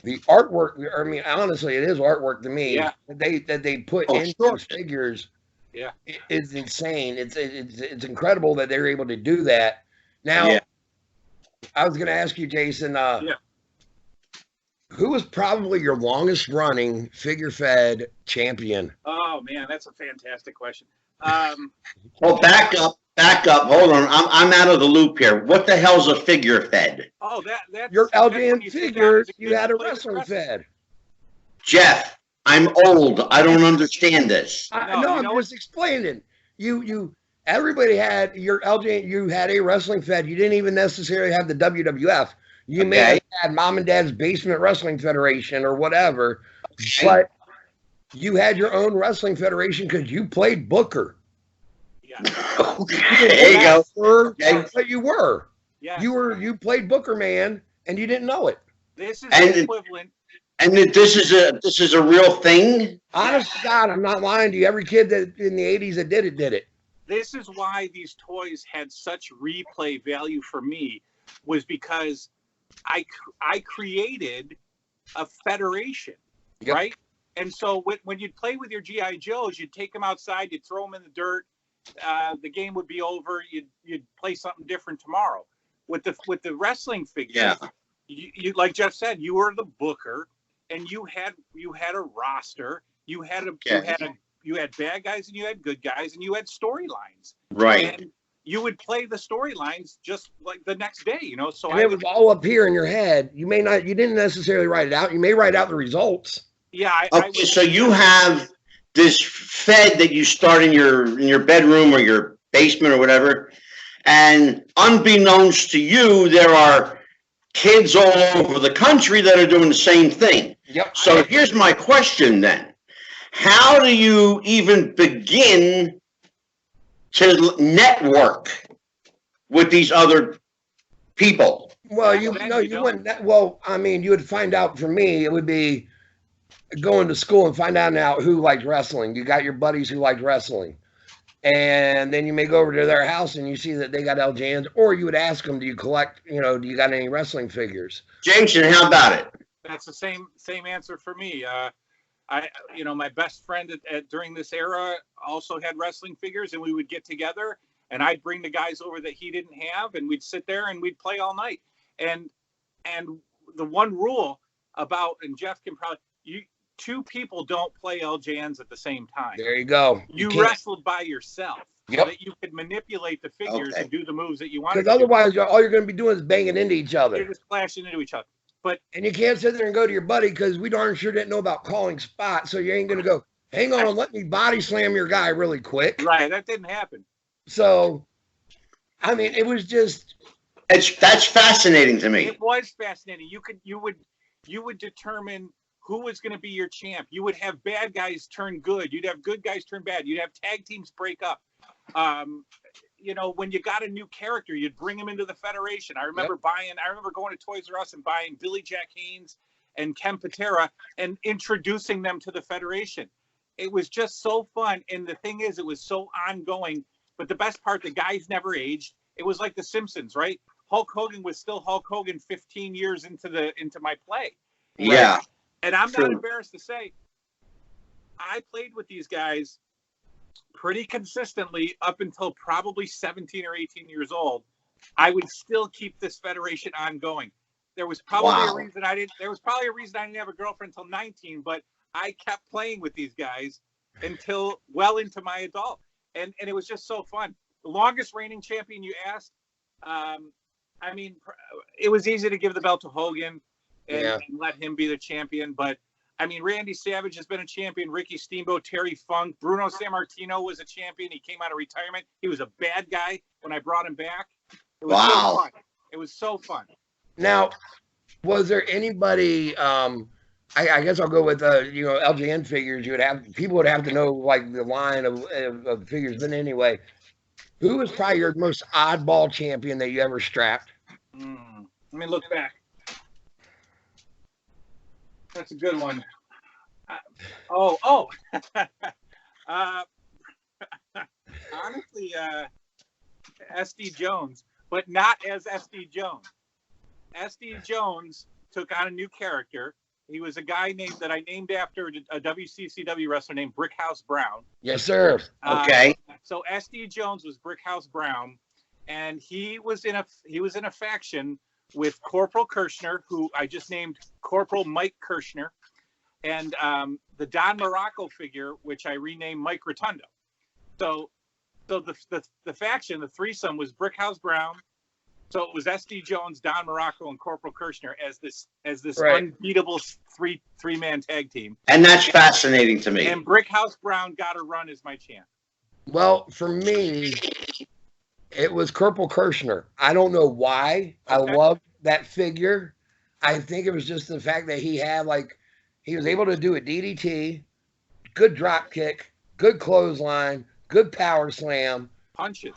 artwork, I mean, honestly, it is artwork to me. Yeah. That they put into those figures. Yeah, it's insane. It's incredible that they're able to do that. Now, I was going to ask you, Jason. Who was probably your longest running figure fed champion? Oh man, that's a fantastic question. Well, back up. Hold on, I'm out of the loop here. What the hell's a figure fed? Oh, that's your LGN figures. You had a wrestling fed. Jeff, I'm old. I don't understand this. I'm just explaining. Everybody had your LGN. You had a wrestling fed. You didn't even necessarily have the WWF. You may have had Mom and Dad's Basement Wrestling Federation or whatever, but you had your own wrestling federation because you played Booker. Yeah. There you go. But you were. Yeah. You played Booker, man, and you didn't know it. This is the equivalent. And this is a real thing? Honest to God, I'm not lying to you. Every kid that in the 80s that did it. This is why these toys had such replay value for me, was because I created a federation, right? And so when you'd play with your G.I. Joes, you'd take them outside, you'd throw them in the dirt. The game would be over. You'd play something different tomorrow. With the wrestling figures, you like Jeff said, you were the booker, and you had a roster. You had bad guys and you had good guys and you had storylines. Right. And you would play the storylines just like the next day, So it was all up here in your head. You didn't necessarily write it out. You may write out the results. Yeah. So you have this fed that you start in your bedroom or your basement or whatever, and unbeknownst to you, there are kids all over the country that are doing the same thing. Yep. So here's my question then. How do you even begin to network with these other people? Well, you wouldn't. Well, I mean, you would find out. For me, it would be going to school and find out who liked wrestling. You got your buddies who liked wrestling, and then you may go over to their house and you see that they got LJNs, or you would ask them, "Do you collect? Do you got any wrestling figures?" Jason, how about it? That's the same answer for me. My best friend during this era also had wrestling figures, and we would get together, and I'd bring the guys over that he didn't have, and we'd sit there and we'd play all night. And the one rule about, and Jeff can probably, two people don't play LJNs at the same time. There you go. You wrestled by yourself. Yep. So that you could manipulate the figures and do the moves that you want. Because otherwise, all you're going to be doing is banging into each other. You're just flashing into each other. And you can't sit there and go to your buddy because we darn sure didn't know about calling spots. So you ain't going to go, hang on, let me body slam your guy really quick. Right. That didn't happen. So, I mean, it was just. That's fascinating to me. It was fascinating. You would determine who was going to be your champ. You would have bad guys turn good. You'd have good guys turn bad. You'd have tag teams break up. When you got a new character, you'd bring him into the federation. I remember going to Toys R Us and buying Billy Jack Haynes and Ken Patera and introducing them to the federation. It was just so fun. And the thing is, it was so ongoing. But the best part, the guys never aged. It was like The Simpsons, right? Hulk Hogan was still Hulk Hogan 15 years into my play. Right? Yeah. And I'm not embarrassed to say, I played with these guys pretty consistently up until probably 17 or 18 years old. I would still keep this federation ongoing. There was probably a reason I didn't have a girlfriend until 19, but I kept playing with these guys until well into my adult. And it was just so fun. The longest reigning champion you asked, I mean, it was easy to give the belt to Hogan and, Yeah. and let him be the champion. But, I mean, Randy Savage has been a champion. Ricky Steamboat, Terry Funk, Bruno Sammartino was a champion. He came out of retirement. He was a bad guy when I brought him back. It was so Wow. fun. It was so fun. Now, was there anybody? I guess I'll go with LJN figures. People would have to know like the line of figures. But anyway, who was probably your most oddball champion that you ever strapped? Let me look back. That's a good one. Honestly, SD Jones, but not as SD Jones. SD Jones took on a new character. He was a guy that I named after a WCCW wrestler named Brickhouse Brown. Yes, sir. Okay. So SD Jones was Brickhouse Brown, and he was in a faction with Corporal Kirshner, who I just named Corporal Mike Kirshner, and the Don Morocco figure, which I renamed Mike Rotundo. So the faction, the threesome, was Brickhouse Brown. So it was SD Jones, Don Morocco, and Corporal Kirshner as this Right. unbeatable three-man tag team. And that's fascinating to me. And Brickhouse Brown got a run as my champ. Well, for me, it was Corporal Kirshner. I don't know why. I Okay. loved that figure. I think it was just the fact that he was able to do a DDT, good drop kick, good clothesline, good power slam. Punches.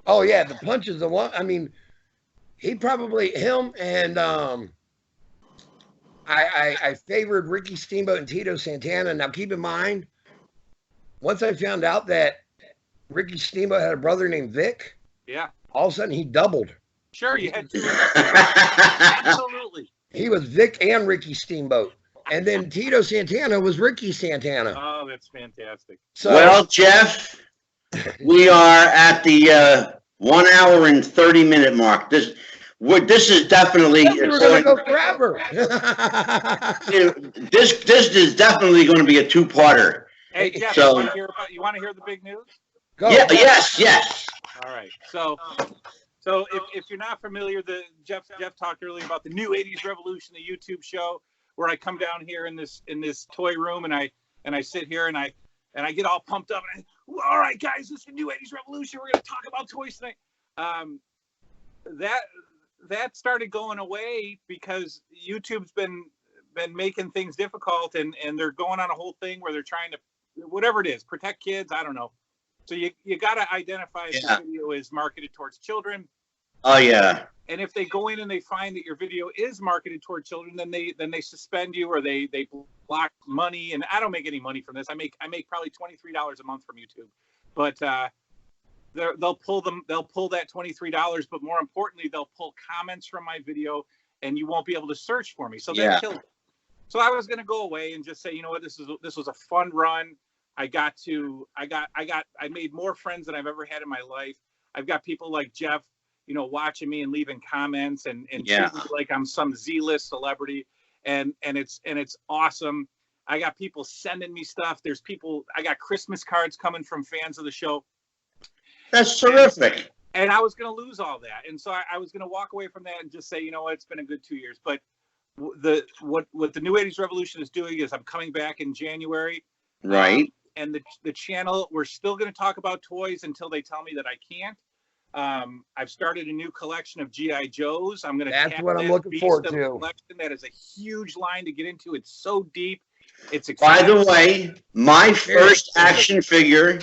Oh yeah, the punches. The one. I mean, him and I favored Ricky Steamboat and Tito Santana. Now keep in mind, once I found out that Ricky Steamboat had a brother named Vic, Yeah. all of a sudden he doubled. Sure, you had to. Absolutely. He was Vic and Ricky Steamboat. And then Tito Santana was Ricky Santana. Oh, that's fantastic. So, Well, Jeff, we are at the 1 hour and 30-minute mark. This is definitely we're going to go forever. this is definitely going to be a two-parter. Hey, Jeff, So- you want to hear the big news? Go. Yeah, yes. All right. So if you're not familiar, Jeff talked earlier about the New 80s Revolution, the YouTube show, where I come down here in this toy room and I sit here and I get all pumped up and all right, guys, this is the New 80s Revolution. We're going to talk about toys tonight. That started going away because YouTube's been making things difficult and they're going on a whole thing where they're trying to, whatever it is, protect kids. I don't know. So you got to identify if the video is marketed towards children. Oh yeah. And if they go in and they find that your video is marketed toward children, then they suspend you or they block money. And I don't make any money from this. I make probably $23 a month from YouTube, but they'll pull that $23. But more importantly, they'll pull comments from my video, and you won't be able to search for me. So that killed it. So I was going to go away and just say, you know what, this was a fun run. I made more friends than I've ever had in my life. I've got people like Jeff, watching me and leaving comments and treating me like I'm some Z-list celebrity. And it's awesome. I got people sending me stuff. I got Christmas cards coming from fans of the show. That's terrific. And I was going to lose all that. And so I was going to walk away from that and just say, you know what, it's been a good 2 years. But what the New 80s Revolution is doing is I'm coming back in January. Right. And the channel, we're still going to talk about toys until they tell me that I can't. I've started a new collection of G.I. Joes. I'm going to. That's what I'm looking forward to. Collection. That is a huge line to get into. It's so deep. It's By exciting. the way, my first action figure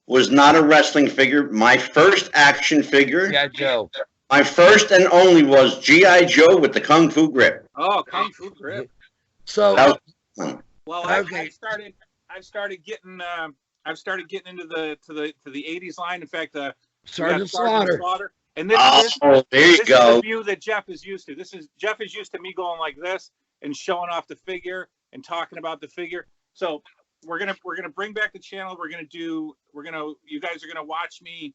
was not a wrestling figure. My first action figure, Yeah, Joe. my first and only was G.I. Joe with the Kung Fu grip. Oh, Kung Fu grip. So, That was Well, Okay. I've started getting into the 80s line. In fact, Sergeant Slaughter. And this there you is go. the view that Jeff is used to. Jeff is used to me going like this and showing off the figure and talking about the figure. So we're gonna bring back the channel. You guys are gonna watch me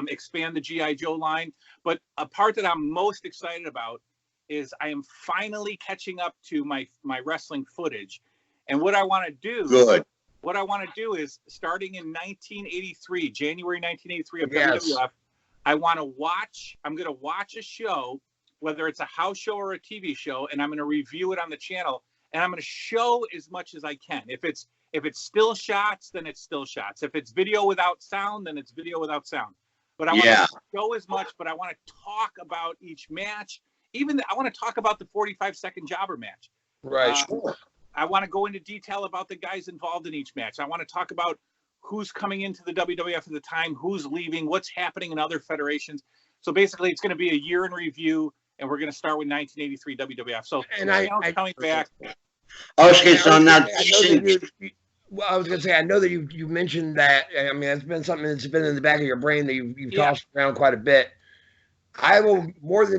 expand the G.I. Joe line. But a part that I'm most excited about is I am finally catching up to my wrestling footage. And what I want to do. Good. What I want to do is, starting in 1983, January 1983 of Yes. WWF, I'm going to watch a show, whether it's a house show or a TV show, and I'm going to review it on the channel, and I'm going to show as much as I can. If it's still shots, then it's still shots. If it's video without sound, then it's video without sound. But I want to show as much, but I want to talk about each match. I want to talk about the 45-second jobber match. Right. I want to go into detail about the guys involved in each match. I want to talk about who's coming into the WWF at the time, who's leaving, what's happening in other federations. So basically, it's going to be a year in review, and we're going to start with 1983 WWF. So coming back. Okay, so now well, I was going to say, I know that you mentioned that. I mean, it's been something that's been in the back of your brain that you've tossed around quite a bit. I will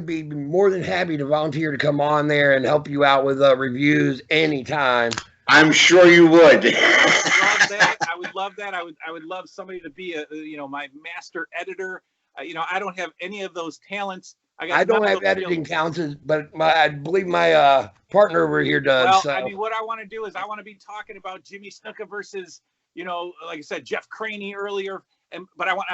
be more than happy to volunteer to come on there and help you out with reviews anytime. I'm sure you would. I would love that. I would love somebody to be my master editor. I don't have any of those talents. I don't have editing talents, but I believe my partner over here does. Well, so. I mean, what I want to do is I want to be talking about Jimmy Snuka versus, like I said, Jeff Craney earlier. But I want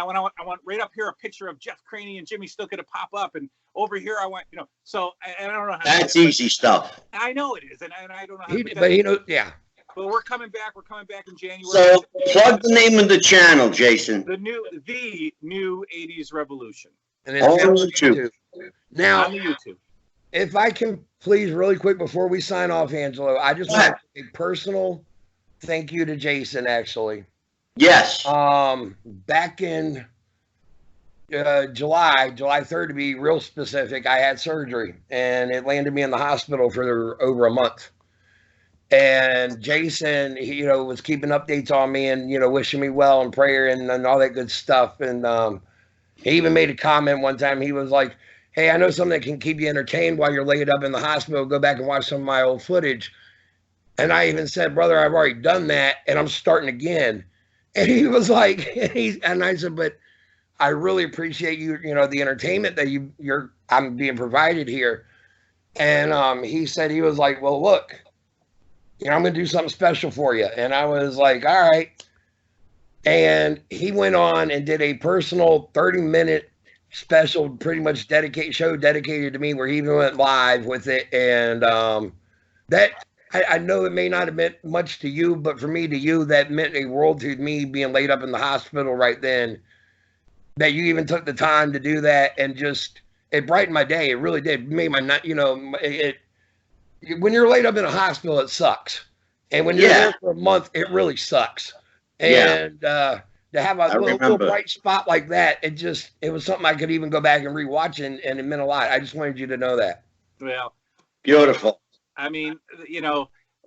right up here a picture of Jeff Craney and Jimmy Snuka to pop up, and over here I want, So I don't know how. That's easy stuff. I know it is, and I don't know how. But we're coming back. We're coming back in January. So plug the name of the channel, Jason. The new 80s Revolution. And it's on YouTube. Now, on the YouTube. If I can please, really quick before we sign off, Angelo, I just want to say a personal thank you to Jason, actually. Yes. Back in July 3rd, to be real specific, I had surgery, and it landed me in the hospital for over a month. And Jason, was keeping updates on me and, wishing me well and prayer and all that good stuff. And he even made a comment one time. He was like, hey, I know something that can keep you entertained while you're laid up in the hospital. Go back and watch some of my old footage. And I even said, brother, I've already done that, and I'm starting again. And he was like, and I said, but I really appreciate you, the entertainment that I'm being provided here. And he said, he was like, well, look, I'm going to do something special for you. And I was like, all right. And he went on and did a personal 30-minute special, pretty much dedicated to me, where he even went live with it. And that, I know it may not have meant much to you, but for me, to you, that meant a world to me, being laid up in the hospital right then, that you even took the time to do that. And just, it brightened my day. It really did. It made my night, when you're laid up in a hospital, it sucks. And when you're there for a month, it really sucks. And to have a little bright spot like that, it was something I could even go back and rewatch, and it meant a lot. I just wanted you to know that. Well, beautiful. I mean,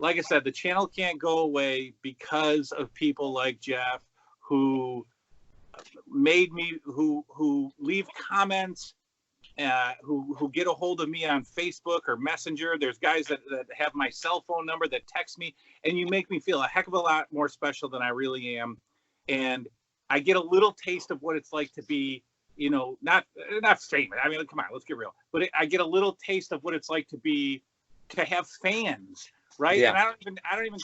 like I said, the channel can't go away because of people like Jeff who who leave comments, who get a hold of me on Facebook or Messenger. There's guys that have my cell phone number that text me, and you make me feel a heck of a lot more special than I really am. And I get a little taste of what it's like to be, not famous. I mean, come on, let's get real. But I get a little taste of what it's like to have fans, right? Yeah. And I don't even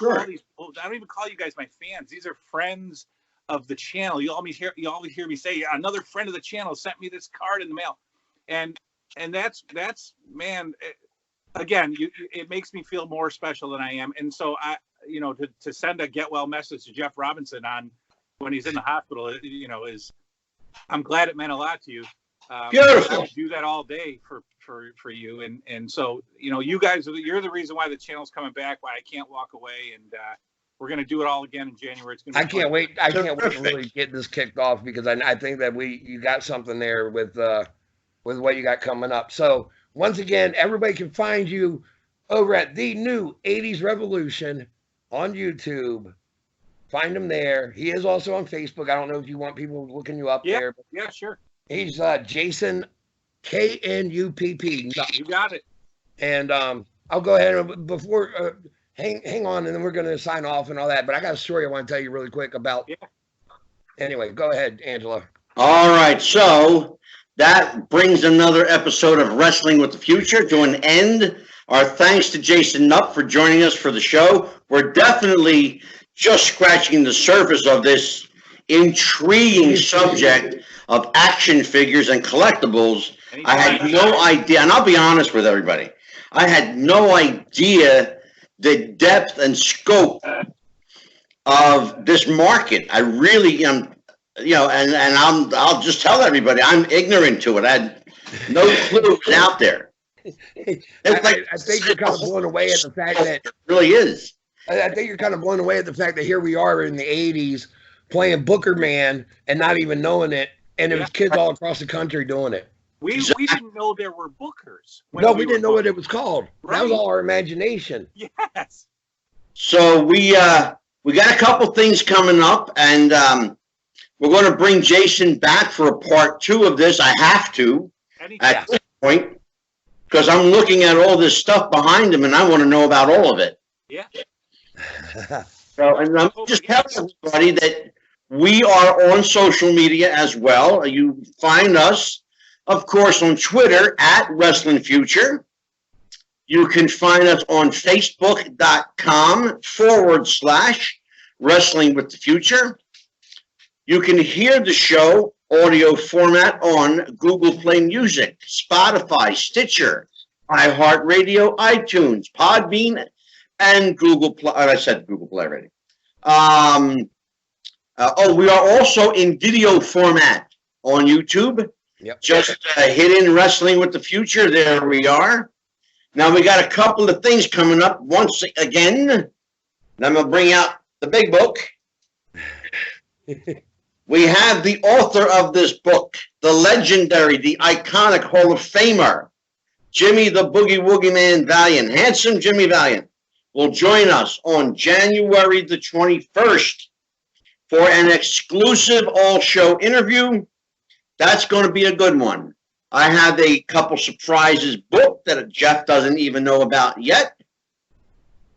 call you guys my fans. These are friends of the channel. You always hear me say, another friend of the channel sent me this card in the mail. And that's man, again, it makes me feel more special than I am. And so to send a get well message to Jeff Robinson when he's in the hospital, I'm glad it meant a lot to you. Beautiful. I would do that all day for you. And so, you guys, you're the reason why the channel's coming back, why I can't walk away. And we're going to do it all again in January. It's going to be I can't wait to really get this kicked off, because I think that you got something there with what you got coming up. So once again, everybody can find you over at the new 80s Revolution on YouTube. Find him there. He is also on Facebook. I don't know if you want people looking you up there. But yeah, sure. He's Jason Knupp. You got it. And I'll go ahead and before hang on, and then we're going to sign off and all that. But I got a story I want to tell you really quick about. Yeah. Anyway, go ahead, Angelo. All right, so that brings another episode of Wrestling with the Future to an end. Our thanks to Jason Knupp for joining us for the show. We're definitely just scratching the surface of this intriguing subject of action figures and collectibles. I had Anytime. no idea, and I'll be honest with everybody, I had no idea the depth and scope of this market. I really am, I'll just tell everybody I'm ignorant to it. I had no clue it was out there. I think you're kind of blown away at the fact that it really is. I think you're kind of blown away at the fact that here we are in the 80s playing Booker Man and not even knowing it, and there was kids all across the country doing it. We didn't know there were bookers. No, we didn't know what it was called. Right. That was all our imagination. Yes. So we got a couple things coming up, and we're going to bring Jason back for a part 2 of this. I have to at this point, because I'm looking at all this stuff behind him, and I want to know about all of it. Yeah. So, and I'm just telling everybody that we are on social media as well. You find us, of course, on Twitter at Wrestling Future. You can find us on Facebook.com/Wrestling with the Future. You can hear the show audio format on Google Play Music, Spotify, Stitcher, iHeartRadio, iTunes, Podbean, and Google Play. I said Google Play already. We are also in video format on YouTube. Yep. Just hit in Wrestling with the Future. There we are. Now we got a couple of things coming up once again. And I'm going to bring out the big book. We have the author of this book, the legendary, the iconic Hall of Famer, Jimmy the Boogie Woogie Man Valiant, handsome Jimmy Valiant, will join us on January the 21st for an exclusive all-show interview. That's going to be a good one. I have a couple surprises booked that Jeff doesn't even know about yet.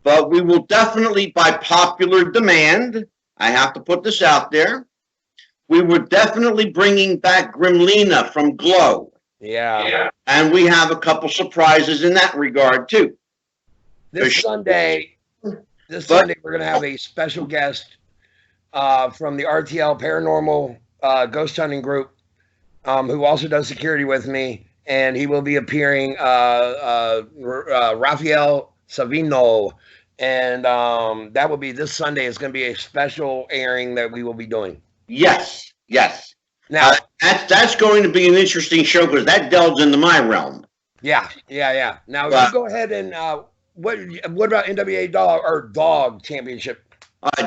But we will definitely, by popular demand, I have to put this out there, we were definitely bringing back Grimlina from Glow. Yeah. And we have a couple surprises in that regard, too. This Sunday, we're going to have a special guest from the RTL Paranormal Ghost Hunting Group, who also does security with me, and he will be appearing, Rafael Savino, and that will be this Sunday. It's going to be a special airing that we will be doing. Yes. Now that's going to be an interesting show because that delves into my realm. Yeah. Now you go ahead and what about NWA Dog Championship?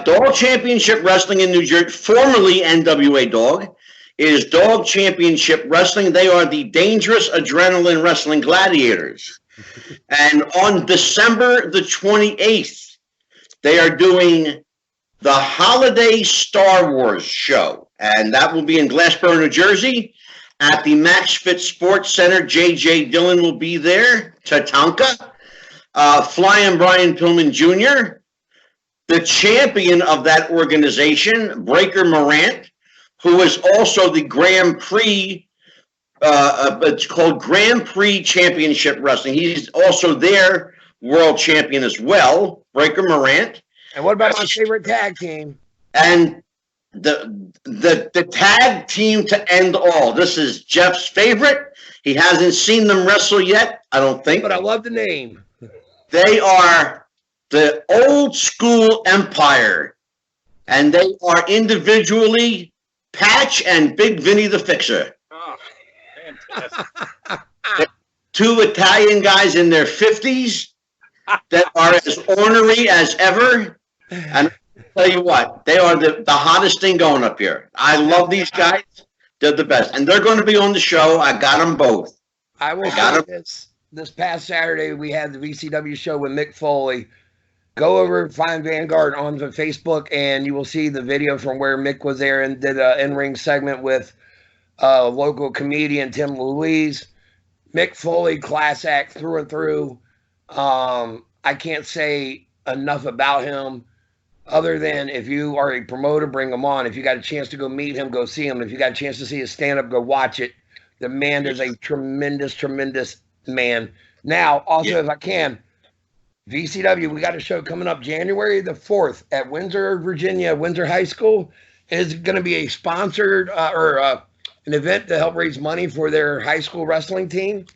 Dog Championship Wrestling in New Jersey, formerly NWA Dog, is Dog Championship Wrestling. They are the Dangerous Adrenaline Wrestling Gladiators. And on December the 28th, they are doing the Holiday Star Wars show. And that will be in Glassboro, New Jersey, at the Max Fit Sports Center. J.J. Dillon will be there. Tatanka. Flying Brian Pillman Jr., the champion of that organization, Breaker Morant, who is also the Grand Prix, it's called Grand Prix Championship Wrestling. He's also their world champion as well, Breaker Morant. And what about my favorite tag team? And the tag team to end all. This is Jeff's favorite. He hasn't seen them wrestle yet, I don't think. But I love the name. They are the Old School Empire, and they are individually Patch and Big Vinny the Fixer. Oh, fantastic. Two Italian guys in their 50s that are as ornery as ever. And I'll tell you what, they are the hottest thing going up here. I love these guys. They're the best. And they're going to be on the show. I got them both. I will say this past Saturday, we had the VCW show with Mick Foley. Go over and find Vanguard on the Facebook, and you will see the video from where Mick was there and did an in-ring segment with local comedian Tim Louise. Mick Foley, class act through and through. I can't say enough about him other than if you are a promoter, bring him on. If you got a chance to go meet him, go see him. If you got a chance to see his stand-up, go watch it. The man is a tremendous, tremendous man. Now, also, if I can, VCW, we got a show coming up January the 4th at Windsor, Virginia, Windsor High School. It's going to be a sponsored or an event to help raise money for their high school wrestling team.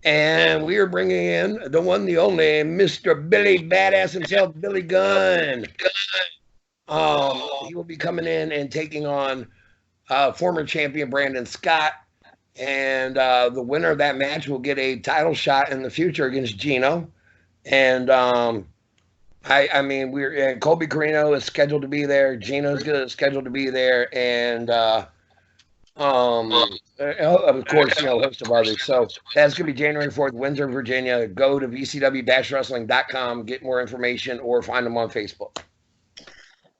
And we are bringing in the one, the only, Mr. Billy Badass himself, Billy Gunn. He will be coming in and taking on former champion Brandon Scott. And the winner of that match will get a title shot in the future against Gino. And I mean, Colby Carino is scheduled to be there. Gino's scheduled to be there, and of course, a host of others. So that's gonna be January 4th, Windsor, Virginia. Go to vcw-wrestling.com, get more information, or find them on Facebook.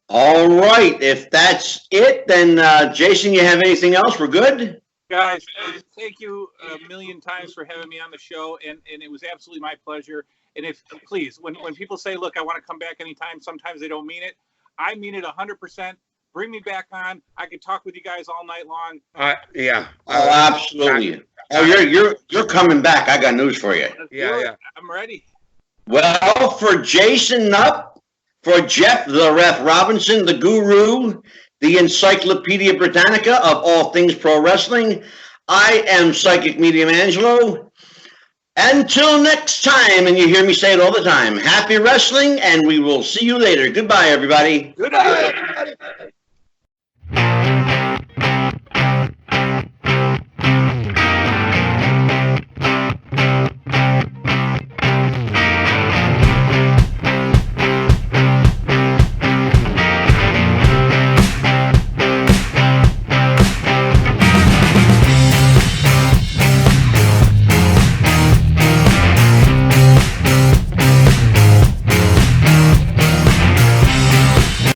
All right. If that's it, then Jason, you have anything else? We're good? Guys, thank you a million times for having me on the show, and it was absolutely my pleasure. And if please, when people say, "Look, I want to come back anytime," sometimes they don't mean it. I mean it 100%. Bring me back on. I could talk with you guys all night long. Yeah. Oh, absolutely. Oh, you're coming back. I got news for you. Yeah. I'm ready. Well, for Jason Knupp, for Jeff the Ref Robinson, the guru, the Encyclopedia Britannica of all things pro wrestling, I am Psychic Medium Angelo. Until next time, and you hear me say it all the time, happy wrestling, and we will see you later. Goodbye, everybody. Good night.